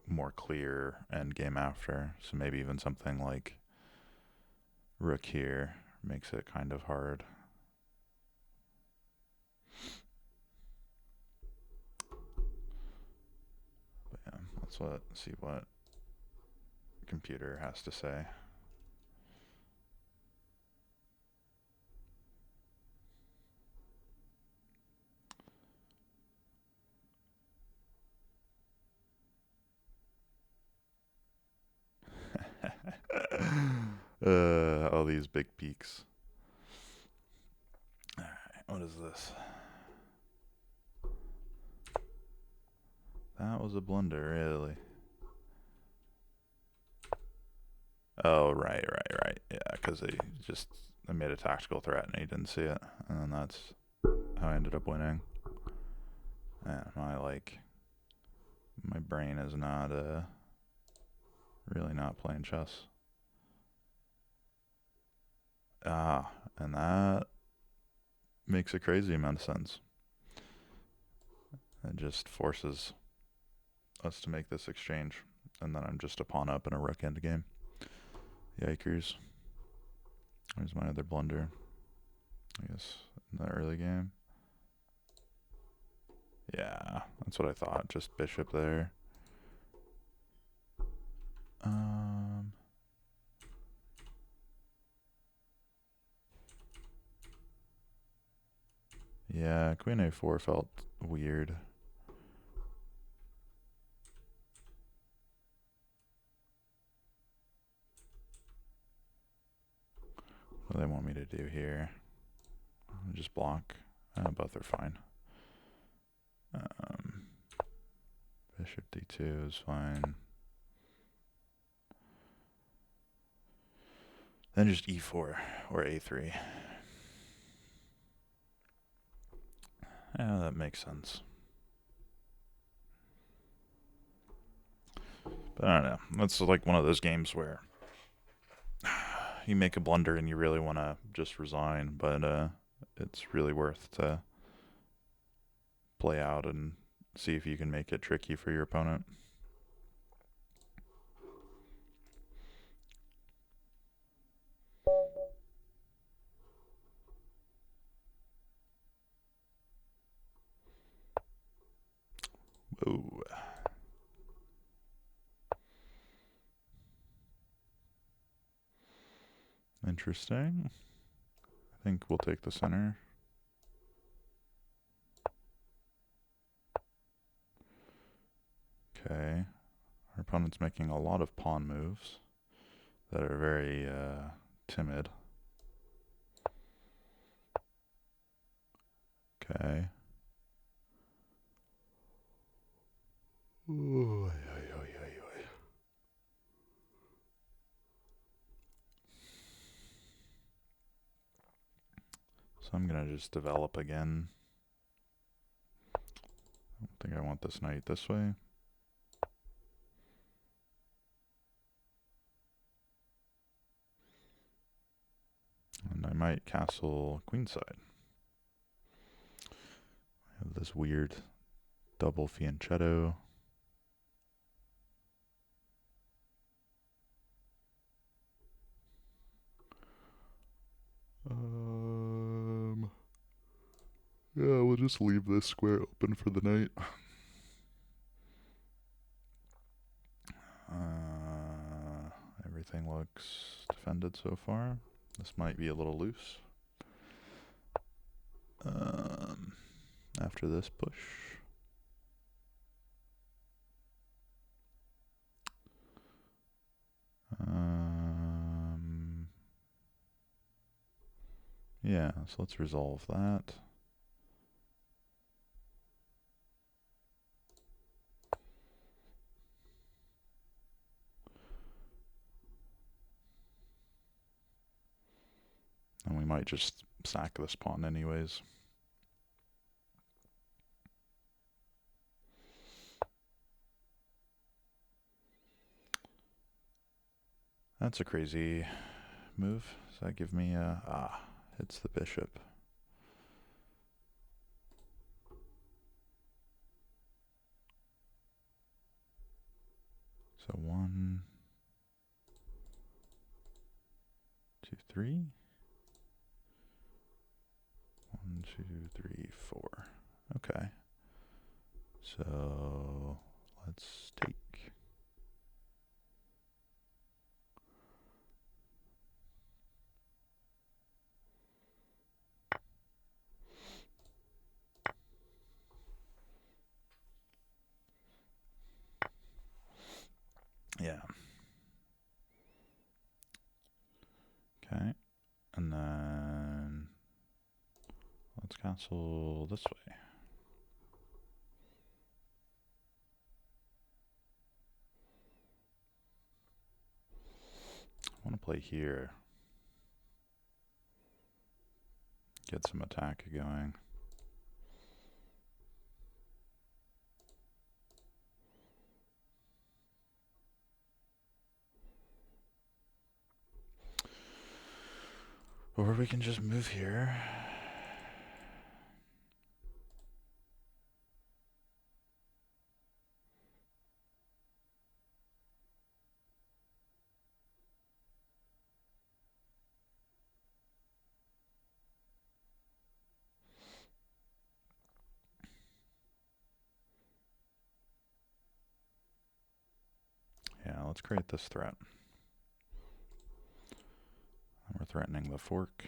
more clear end game after. So maybe even something like rook here makes it kind of hard. But yeah, let's see what computer has to say. All these big peaks. Alright, what is this? That was a blunder, really. Oh, right. Yeah, because I made a tactical threat and he didn't see it. And then that's how I ended up winning. Yeah, my brain is not, really not playing chess. And that makes a crazy amount of sense. It just forces us to make this exchange. And then I'm just a pawn up in a rook end game. Yikers. There's my other blunder. I guess in the early game. Yeah, that's what I thought. Just bishop there. Yeah, queen a4 felt weird. What do they want me to do here? Just block. Both are fine. Bishop d2 is fine. Then just e4 or a3. Yeah, that makes sense. But I don't know. That's like one of those games where you make a blunder and you really want to just resign, but it's really worth to play out and see if you can make it tricky for your opponent. Whoa. Interesting. I think we'll take the center. Okay. Our opponent's making a lot of pawn moves that are very timid. Okay. Ooh, so I'm going to just develop again. I don't think I want this knight this way. And I might castle queenside. I have this weird double fianchetto. Yeah, we'll just leave this square open for the knight. Everything looks defended so far. This might be a little loose. After this push. Yeah, so let's resolve that. And we might just sack this pawn anyways. That's a crazy move. Does that give me a... hits the bishop. So 1, 2, 3. 1, 2, 3, 4. Okay. So let's take. Yeah. Okay. And then let's castle this way. I want to play here. Get some attack going. Or we can just move here. Yeah, let's create this threat. And we're threatening the fork.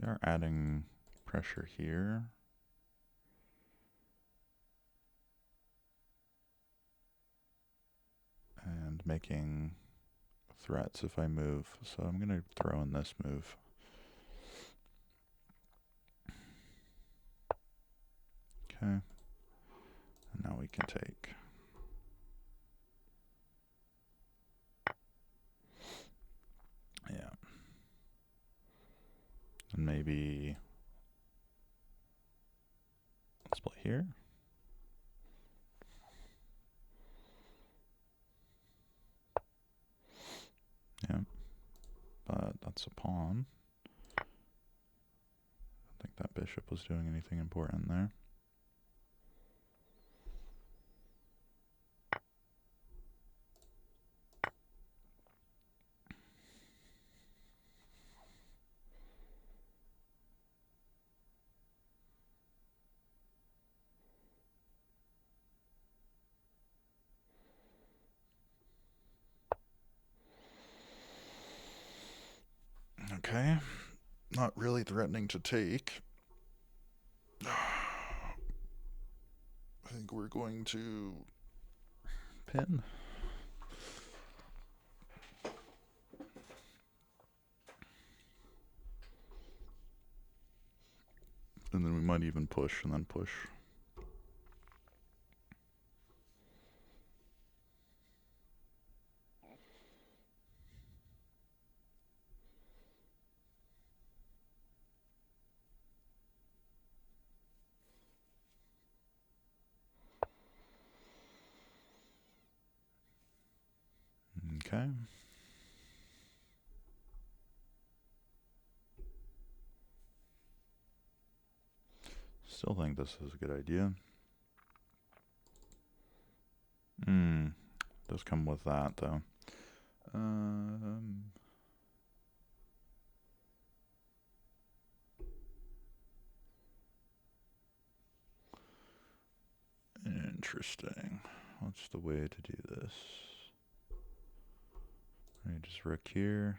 They are adding pressure here. And making threats if I move. So I'm going to throw in this move. Okay. And now we can take. Yeah. And maybe let's play here. Yeah. But that's a pawn. I don't think that bishop was doing anything important there. Okay. Not really threatening to take. I think we're going to pin. And then we might even push and then push. Okay. Still think this is a good idea. Does come with that though. Interesting. What's the way to do this? I just rook here.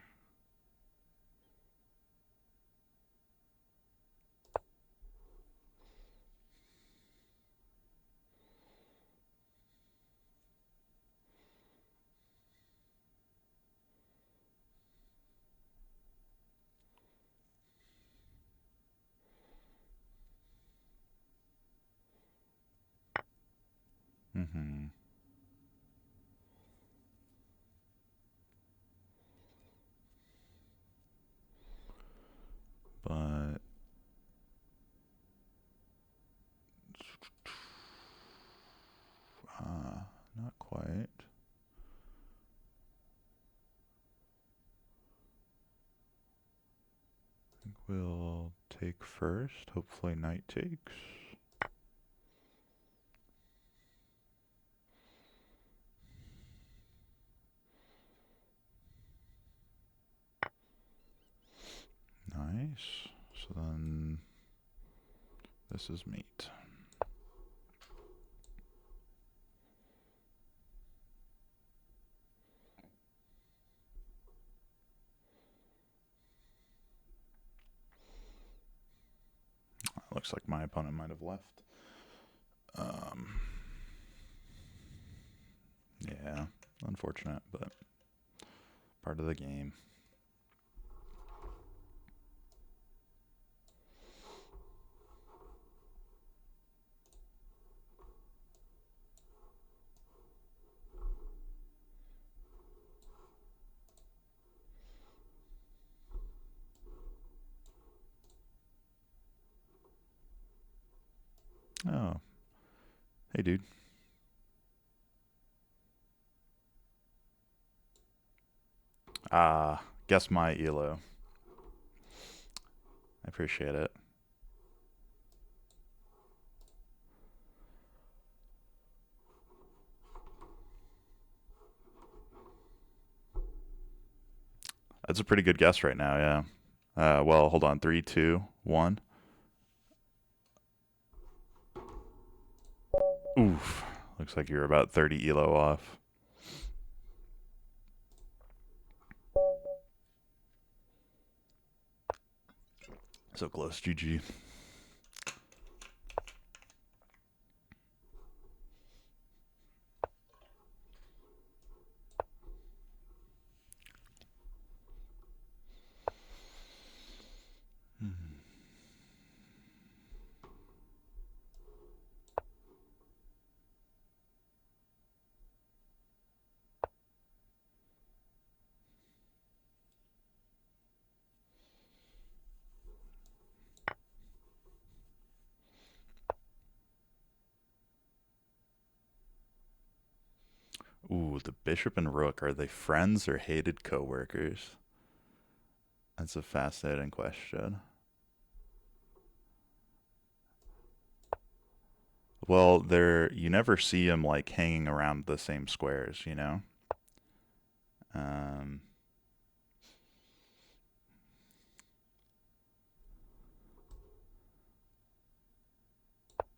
But not quite. I think we'll take first. Hopefully knight takes. Nice. So then this is meat. Looks like my opponent might have left. Yeah, unfortunate, but part of the game. Oh, hey, dude. Guess my elo. I appreciate it. That's a pretty good guess right now, yeah. Well, hold on. 3, 2, 1. Oof. Looks like you're about 30 elo off. So close, GG. Ooh, the bishop and rook. Are they friends or hated coworkers? That's a fascinating question. Well, you never see them like hanging around the same squares, you know? Um,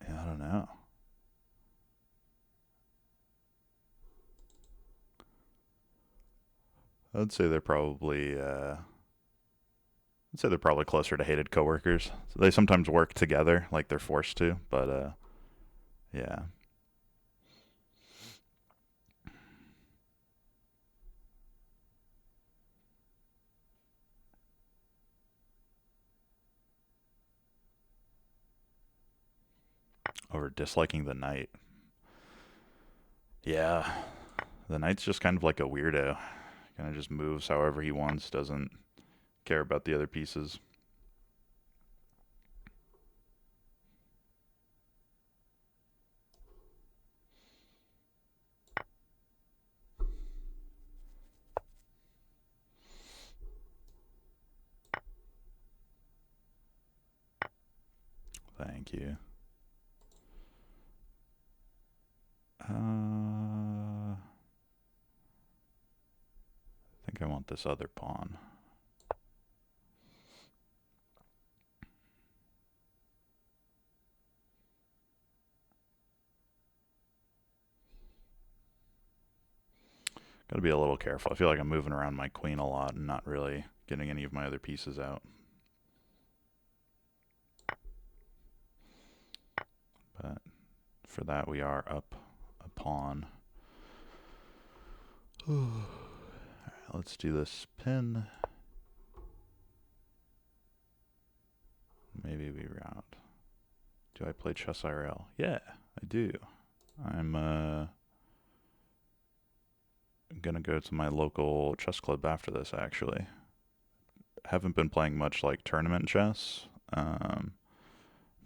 yeah, I don't know. I'd say they're probably I'd say they're probably closer to hated coworkers. So they sometimes work together, like they're forced to, but yeah. Over disliking the knight. Yeah. The knight's just kind of like a weirdo. Kind of just moves however he wants, doesn't care about the other pieces. Thank you. I think I want this other pawn. Got to be a little careful. I feel like I'm moving around my queen a lot and not really getting any of my other pieces out. But for that, we are up a pawn. Alright, let's do this pin. Maybe we route. Do I play chess IRL? Yeah, I do. I'm gonna go to my local chess club after this, actually. Haven't been playing much like tournament chess,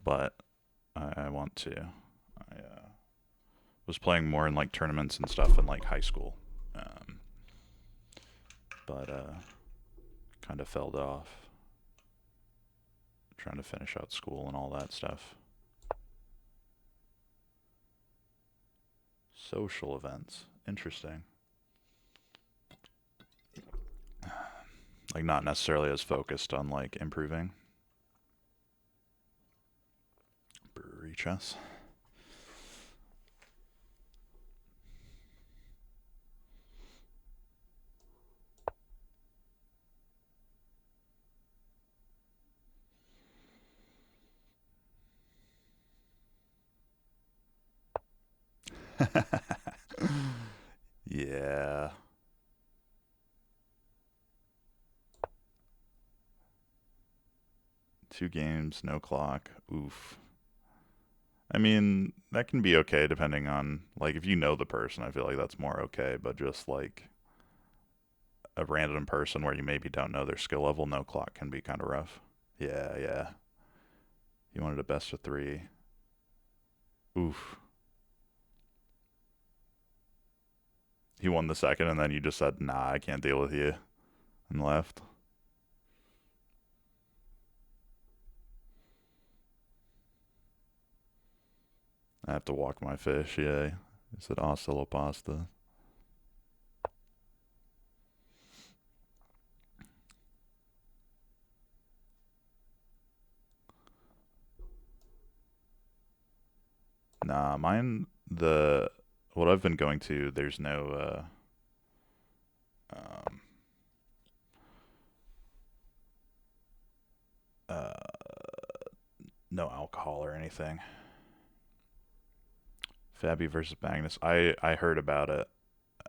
but I want to. I was playing more in like tournaments and stuff in like high school, but kind of fell off. Trying to finish out school and all that stuff. Social events. Interesting. Like not necessarily as focused on like improving. Brewery chess. Yeah. 2 games, no clock. Oof. I mean, that can be okay depending on, like, if you know the person, I feel like that's more okay, but just like a random person where you maybe don't know their skill level, no clock can be kind of rough. Yeah, yeah. You wanted a best of three. Oof. He won the second, and then you just said, nah, I can't deal with you, and left. I have to walk my fish, yeah. He said, hasta la pasta. Nah, mine, what I've been going to, there's um, uh, no alcohol or anything. Fabi versus Magnus. I heard about it,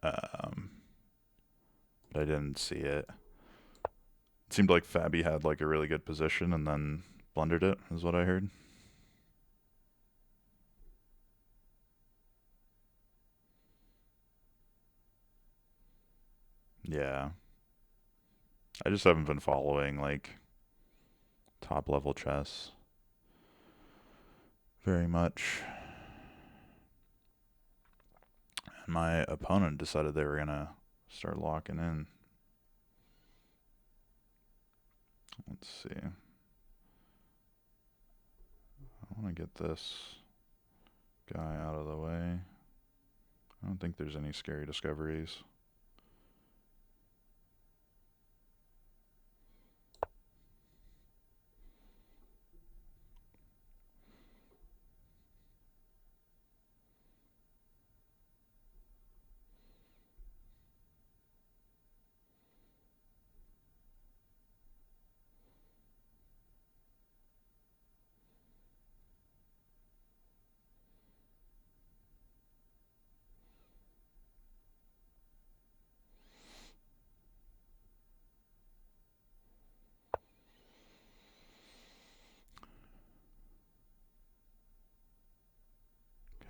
um, but I didn't see it. It seemed like Fabi had like a really good position and then blundered it, is what I heard. Yeah. I just haven't been following like top level chess very much. And my opponent decided they were gonna start locking in. Let's see. I want to get this guy out of the way. I don't think there's any scary discoveries.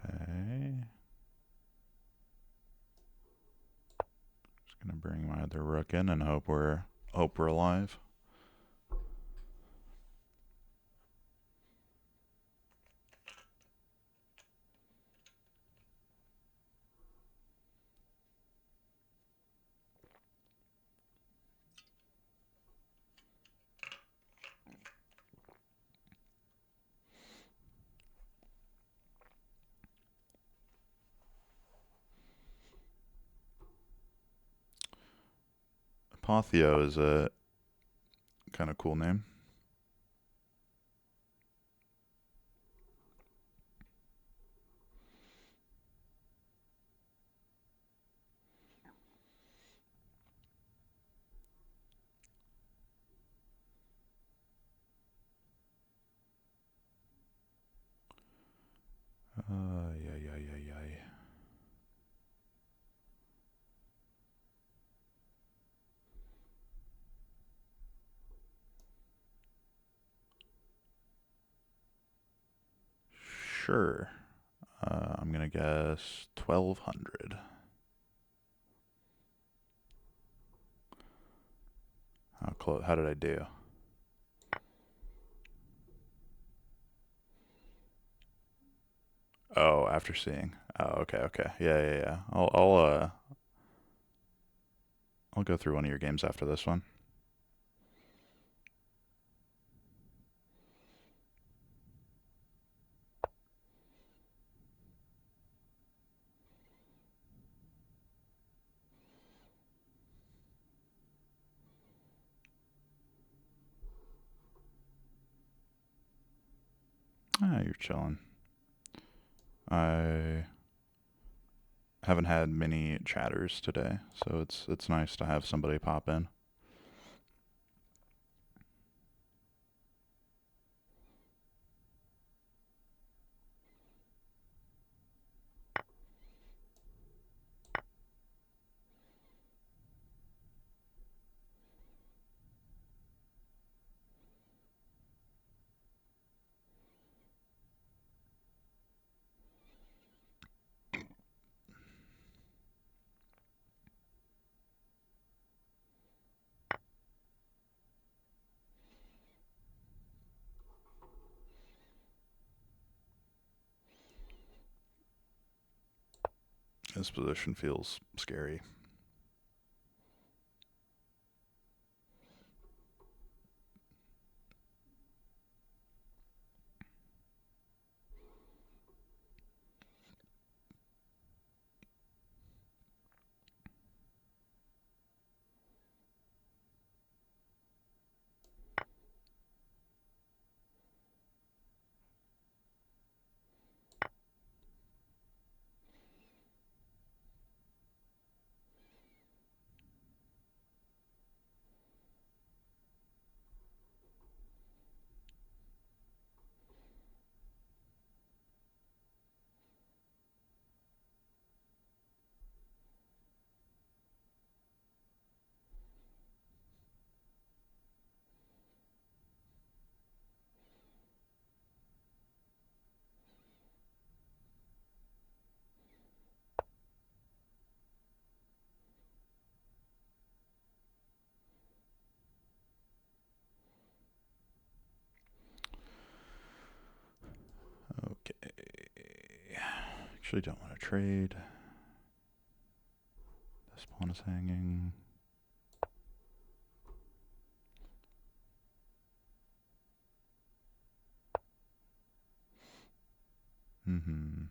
Okay. Just gonna bring my other rook in and hope we're alive. Apotheo is a kind of cool name. Yeah, yeah, yeah, yeah. Sure. I'm gonna guess 1200. How close? How did I do? Oh, after seeing. Oh, okay, okay. Yeah, yeah, yeah. I'll go through one of your games after this one. Ah, you're chilling. I haven't had many chatters today, so it's nice to have somebody pop in. This position feels scary. Okay. Actually don't want to trade. This pawn is hanging. Mm-hmm.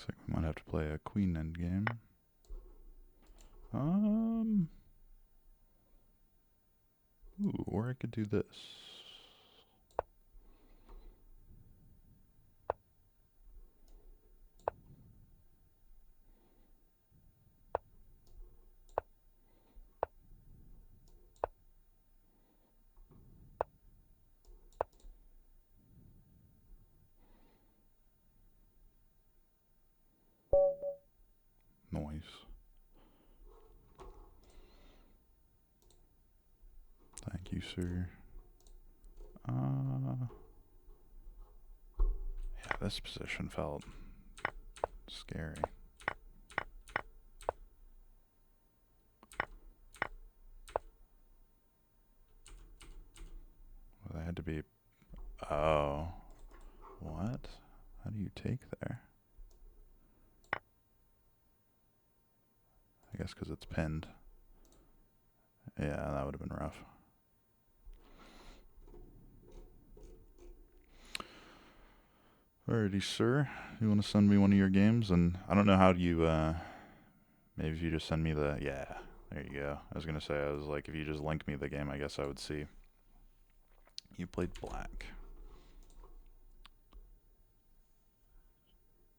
Looks like we might have to play a queen endgame. Ooh, or I could do this. Noise. Thank you, sir. Yeah, this position felt scary. Well, they had to be... Oh. What? How do you take there? I guess because it's pinned. Yeah, that would have been rough. Alrighty, sir. You want to send me one of your games? And I don't know how do you, maybe if you just send me the, yeah, there you go. I was going to say, I was like, if you just link me the game, I guess I would see. You played black.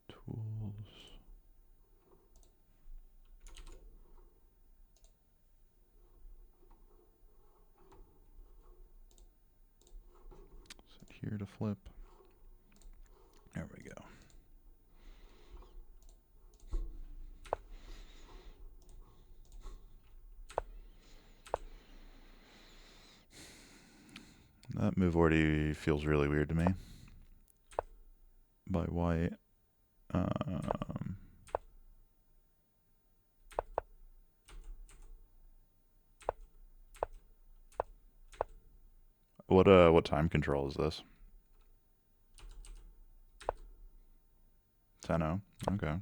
Tools. Set here to flip. There we go. That move already feels really weird to me. By white. What time control is this? 10-0. Okay.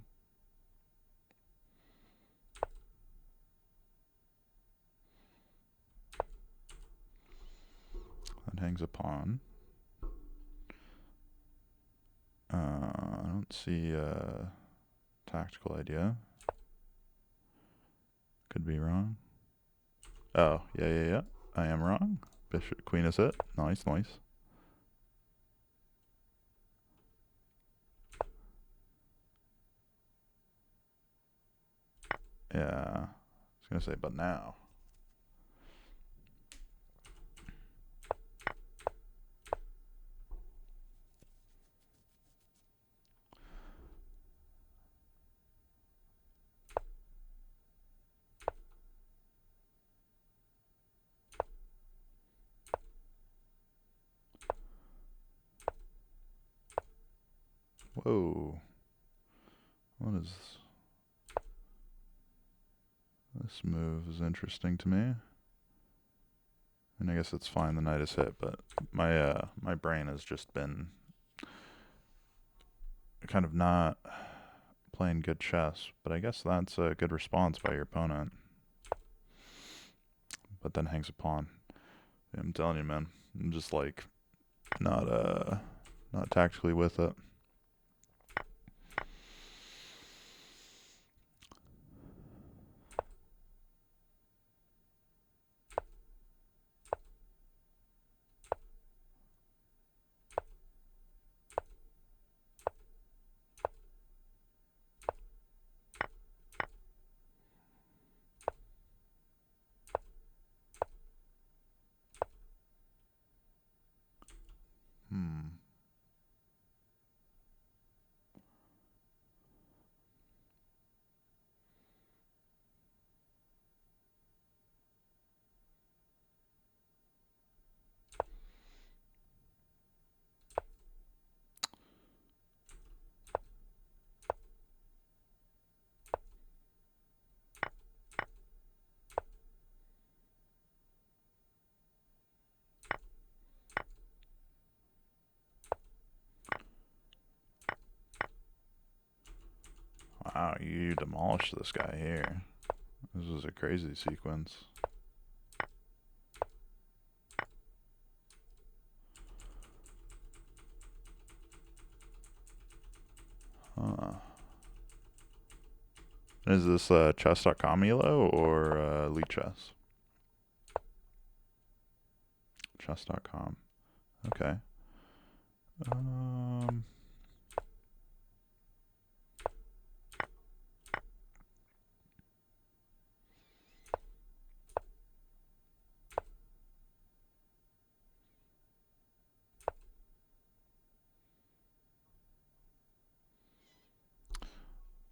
That hangs a pawn. I don't see a tactical idea. Could be wrong. Oh, yeah. I am wrong. Bishop, queen is it. Nice. Yeah. I was going to say, but now. Whoa. What is this move is interesting to me. And I guess it's fine the knight is hit, but my brain has just been kind of not playing good chess, but I guess that's a good response by your opponent. But then hangs a pawn. I'm telling you, man, I'm just like not tactically with it. Wow, you demolished this guy here. This was a crazy sequence. Huh. Is this chess.com elo or Lichess? Chess.com. Okay. Um,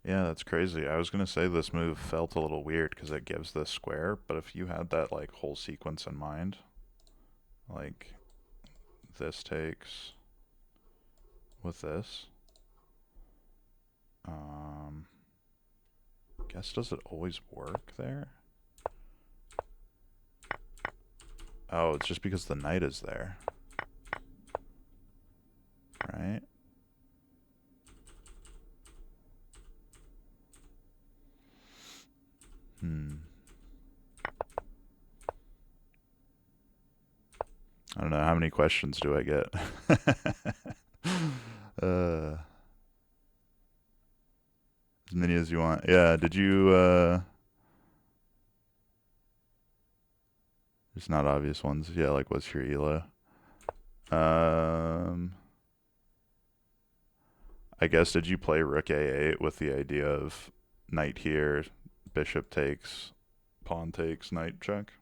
yeah, that's crazy. I was gonna say this move felt a little weird because it gives this square, but if you had that like whole sequence in mind, like this takes with this, um, guess does it always work there? Oh, it's just because the knight is there, right? Hmm. I don't know. How many questions do I get? uh, as many as you want. Yeah, did you, there's not obvious ones. Yeah, like what's your elo? Um, I guess did you play rook a8 with the idea of knight here, bishop takes, pawn takes, knight check?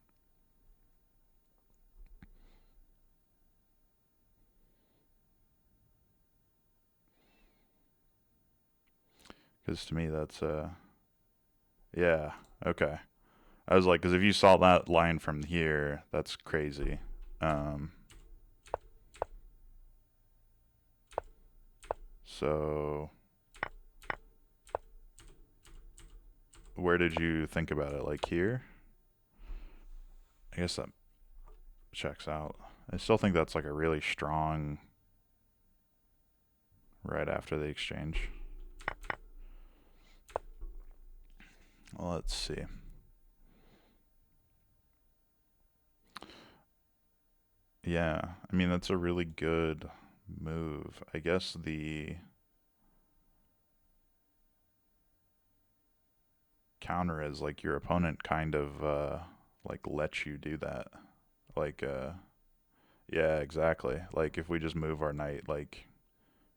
Because to me that's yeah, okay. I was like, because if you saw that line from here, that's crazy. Um, so where did you think about it? Like here? I guess that checks out. I still think that's like a really strong right after the exchange. Well, let's see. Yeah, I mean that's a really good move. I guess the counter is like your opponent kind of like lets you do that. Like yeah, exactly. Like if we just move our knight like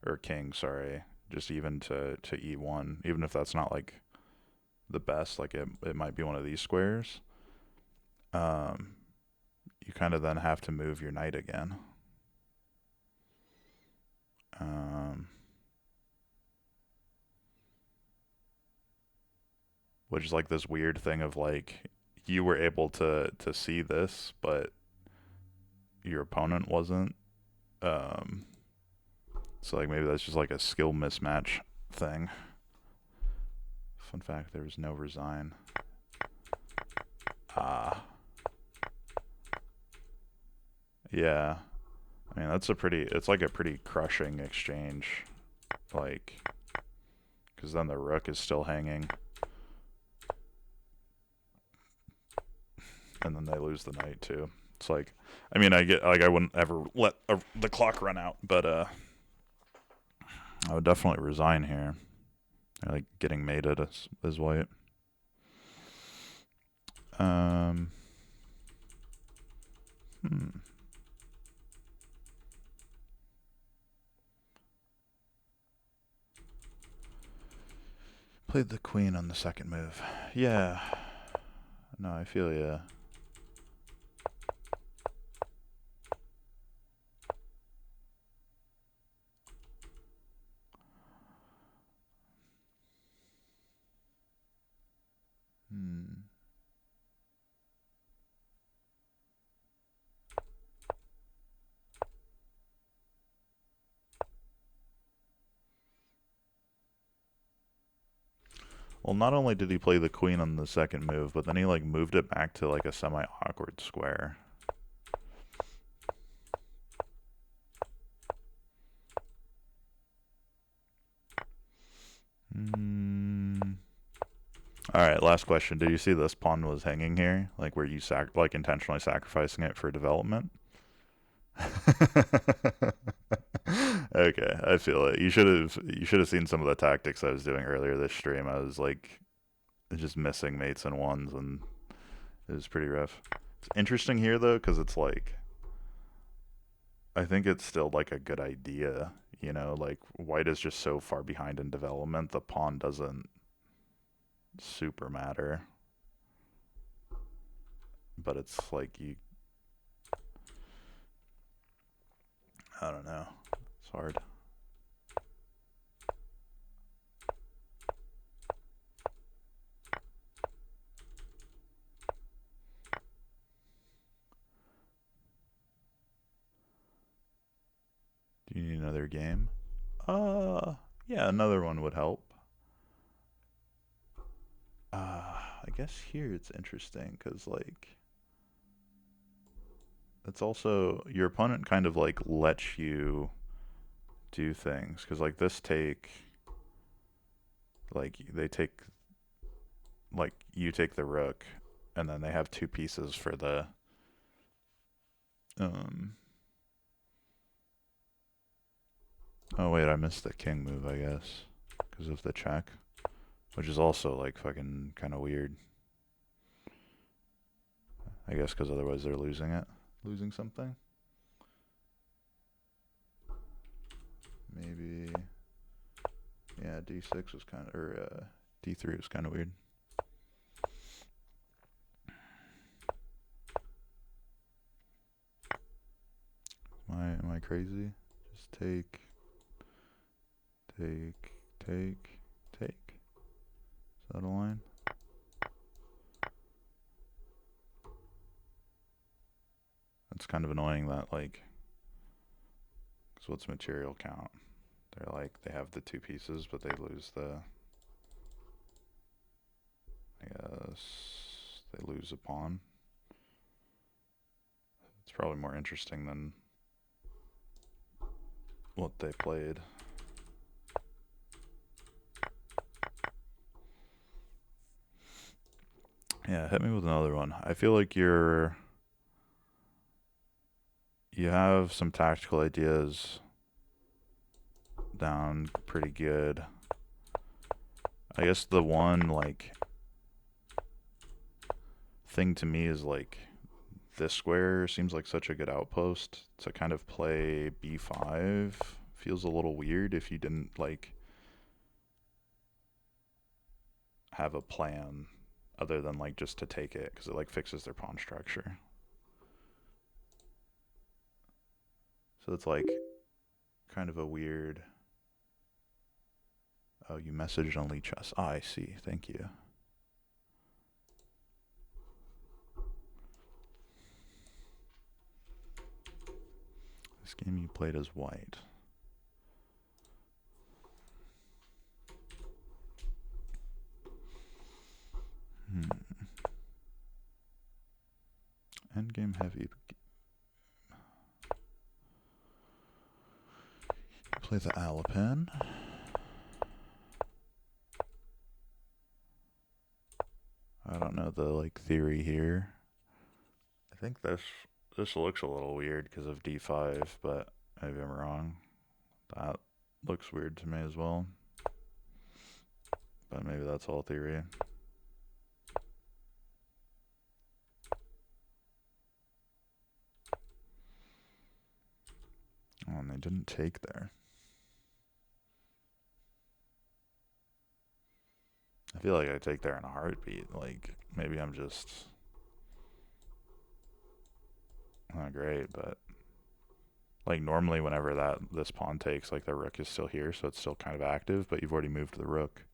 or king, sorry, just even to e1, even if that's not like the best, like it might be one of these squares. Um you kind of then have to move your knight again. Um which is like this weird thing of like you were able to see this, but your opponent wasn't. Um, so like maybe that's just like a skill mismatch thing. Fun fact: there was no resign. Ah, yeah. I mean that's a pretty. It's like a pretty crushing exchange, like because then the rook is still hanging, and then they lose the knight too. It's like, I mean, I get like I wouldn't ever let the clock run out, but I would definitely resign here. Like getting mated as white. Um, hmm. Played the queen on the second move. Yeah. No, I feel ya. Hmm. Well, not only did he play the queen on the second move, but then he like moved it back to like a semi-awkward square. Hmm. All right, last question. Did you see this pawn was hanging here? Like, were you like intentionally sacrificing it for development? Okay, I feel it. You should have seen some of the tactics I was doing earlier this stream. I was like just missing mates and ones, and it was pretty rough. It's interesting here though, because it's like I think it's still like a good idea. You know, like white is just so far behind in development, the pawn doesn't super matter. But it's like I don't know. It's hard. Do you need another game? Yeah, another one would help. I guess here it's interesting because like it's also your opponent kind of like lets you do things because like this take, like they take, like you take the rook, and then they have two pieces for the um. Oh wait, I missed the king move, I guess, because of the check, which is also like fucking kind of weird. I guess because otherwise they're losing something. Maybe, yeah, d6 was kind of, or d3 was kind of weird. Am I crazy? Just take. Is that a line? It's kind of annoying that like, cause what's material count? They're like they have the two pieces, but they lose the. I guess they lose a pawn. It's probably more interesting than what they played. Yeah, hit me with another one. I feel like you have some tactical ideas down pretty good. I guess the one like thing to me is like this square seems like such a good outpost to kind of play b5. Feels a little weird if you didn't like have a plan other than like just to take it, because it like fixes their pawn structure. So it's like kind of a weird. Oh, you messaged on Lichess. I see. Thank you. This game you played as white. Endgame heavy. Play the Alapin. I don't know the like theory here. I think this looks a little weird because of d5, but maybe I'm wrong. That looks weird to me as well. But maybe that's all theory. Oh, and they didn't take there. I feel like I take there in a heartbeat. Like, maybe I'm just not great, but like normally whenever this pawn takes, like the rook is still here, so it's still kind of active, but you've already moved the rook.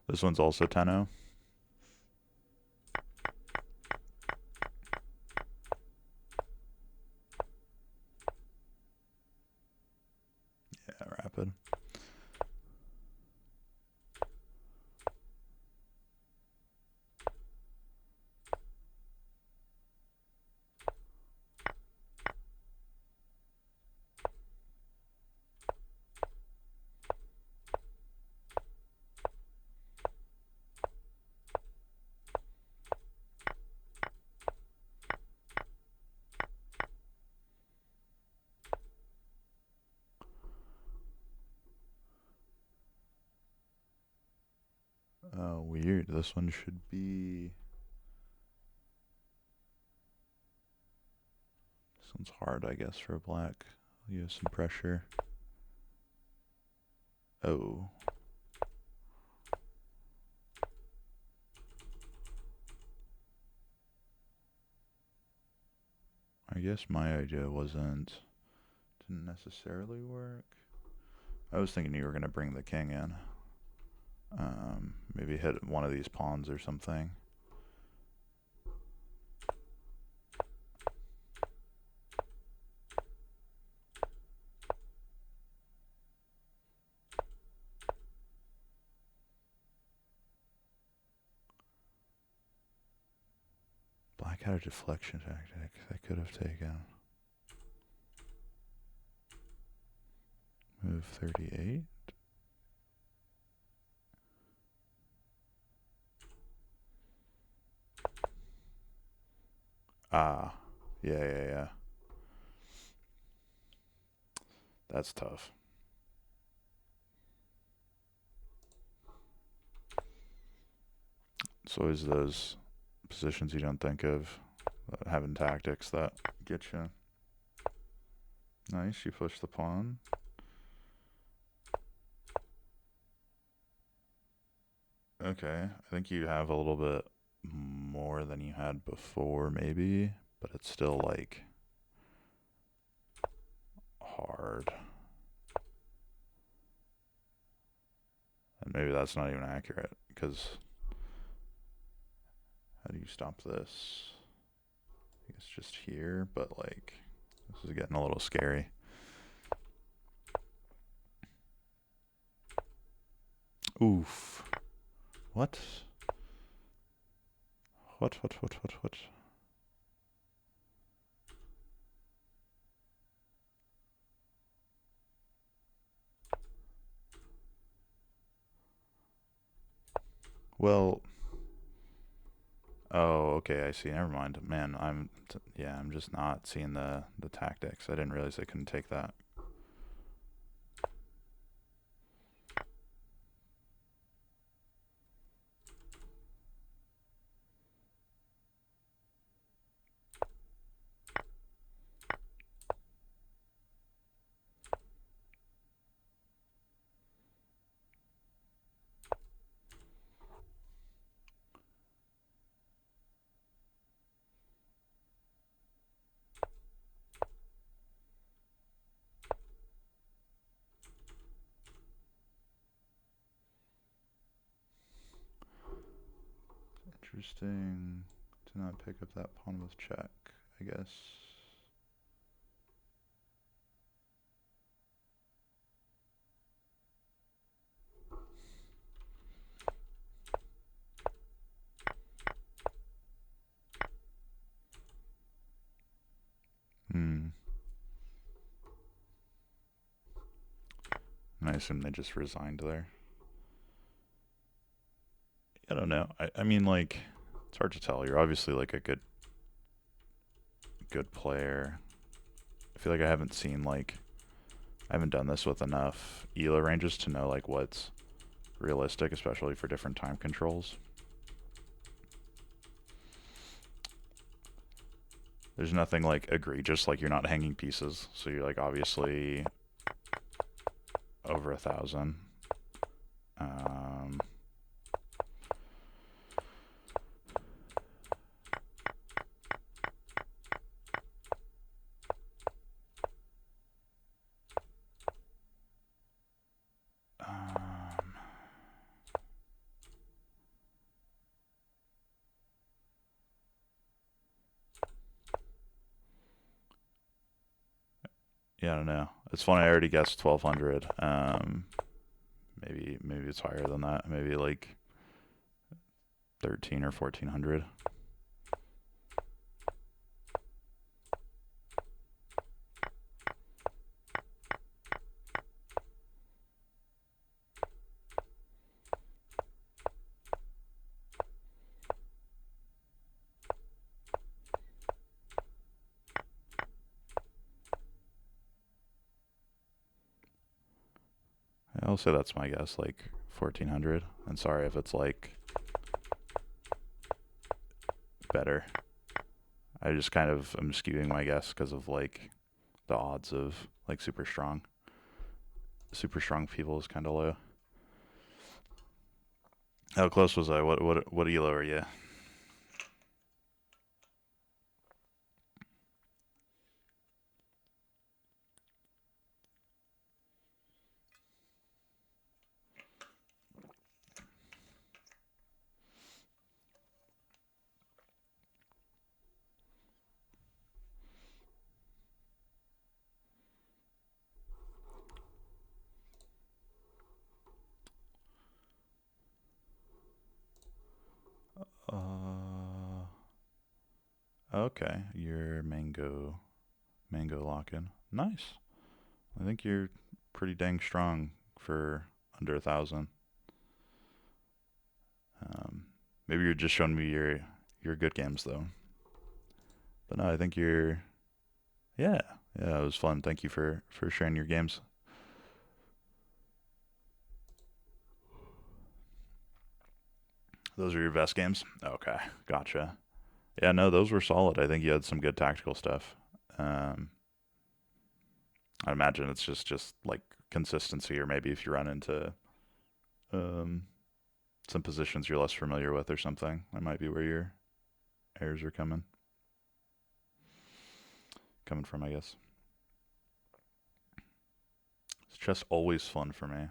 This one's also 10-0. Yeah, rapid. Weird. This one should be... This one's hard, I guess, for a black. I'll use some pressure. Oh. I guess my idea didn't necessarily work. I was thinking you were going to bring the king in. Maybe hit one of these pawns or something. Black had a deflection tactic that could have taken. Move 38. Ah, yeah. That's tough. It's always those positions you don't think of, having tactics that get you. Nice, you push the pawn. Okay, I think you have a little bit more than you had before, maybe, but it's still like hard. And maybe that's not even accurate, because how do you stop this? I guess just here, but like, this is getting a little scary. Oof. What? What? Well, oh, okay, I see. Never mind. Man, I'm just not seeing the tactics. I didn't realize I couldn't take that. Interesting to not pick up that pawn with check, I guess. I assume they just resigned there. I don't know. I mean, like, it's hard to tell. You're obviously like a good player. I feel like I haven't done this with enough ELA ranges to know like what's realistic, especially for different time controls. There's nothing like egregious, like you're not hanging pieces, so you're like obviously over 1,000. Yeah, I don't know. It's funny. I already guessed 1,200. Maybe it's higher than that. Maybe like 13 or 1,400. I I'll say that's my guess, like 1400. And sorry if it's like better. I just kind of am skewing my guess because of like the odds of like super strong. Super strong people is kind of low. How close was I? What elo are you? Uh, okay, you're mango lock-in. Nice. I think you're pretty dang strong for under 1,000. Um, Maybe you're just showing me your good games though. But no, I think you're yeah yeah. It was fun. Thank you for sharing your games. Those are your best games. Okay, gotcha. Yeah, no, those were solid. I think you had some good tactical stuff. Um, I imagine it's just like consistency, or maybe if you run into um, some positions you're less familiar with or something, that might be where your errors are coming from, I guess. It's just always fun for me.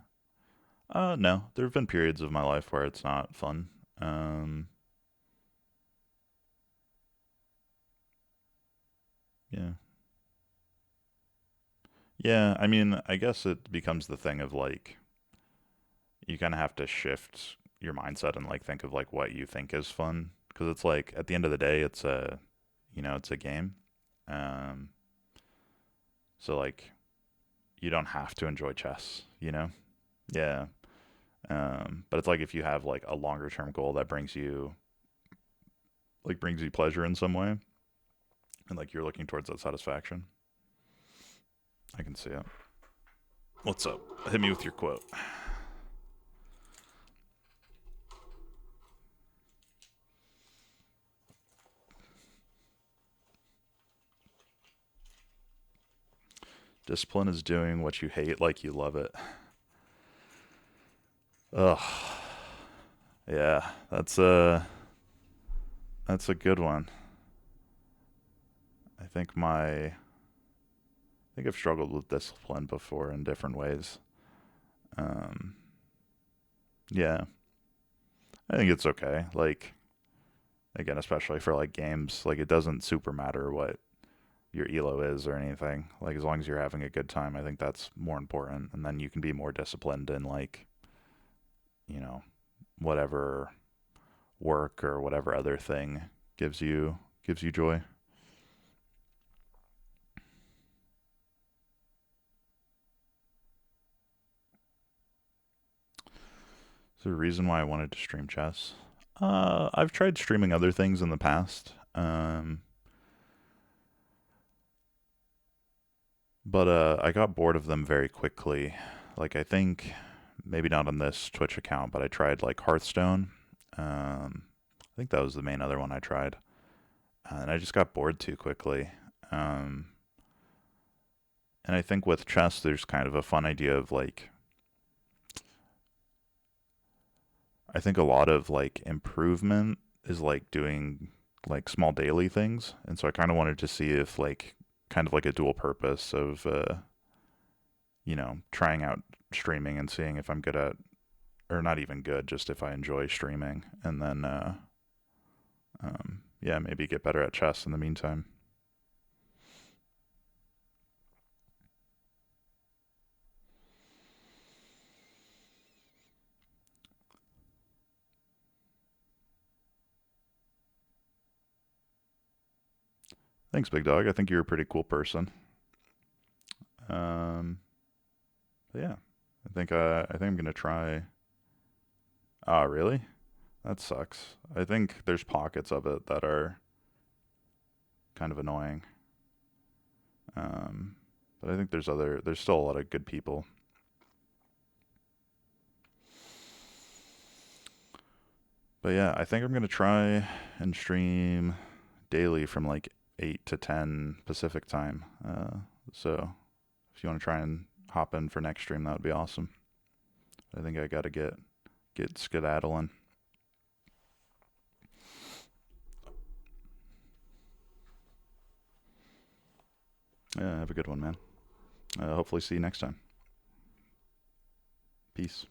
No, there have been periods of my life where it's not fun. Um, yeah, yeah. I mean, I guess it becomes the thing of like you kind of have to shift your mindset and like think of like what you think is fun because it's like at the end of the day, it's a it's a game. Um, so like you don't have to enjoy chess, you know? Yeah. But it's like if you have like a longer term goal that brings you pleasure in some way, and like you're looking towards that satisfaction. I can see it. What's up? Hit me with your quote. Discipline is doing what you hate like you love it. Ugh. Yeah, that's a good one. I think I've struggled with discipline before in different ways. Um, yeah, I think it's okay. Like again, especially for like games, like it doesn't super matter what your elo is or anything. Like as long as you're having a good time, I think that's more important. And then you can be more disciplined in like you know whatever work or whatever other thing gives you joy. So the reason why I wanted to stream chess, I've tried streaming other things in the past, but I got bored of them very quickly. Like I think maybe not on this Twitch account, but I tried like Hearthstone. I think that was the main other one I tried, and I just got bored too quickly. Um, and I think with chess, there's kind of a fun idea of like I think a lot of like improvement is like doing like small daily things, and so I kind of wanted to see if like kind of like a dual purpose of trying out streaming and seeing if I'm good at or not even good, just if I enjoy streaming, and then yeah, maybe get better at chess in the meantime. Thanks, big dog. I think you're a pretty cool person. Um, but yeah, I think I'm gonna try. Ah, really? That sucks. I think there's pockets of it that are kind of annoying. Um, but I think there's still a lot of good people. But yeah, I think I'm gonna try and stream daily from like 8 to 10 Pacific time. So if you want to try and hop in for next stream, that would be awesome. I think I gotta get skedaddling. Yeah, have a good one, man. Hopefully see you next time. Peace.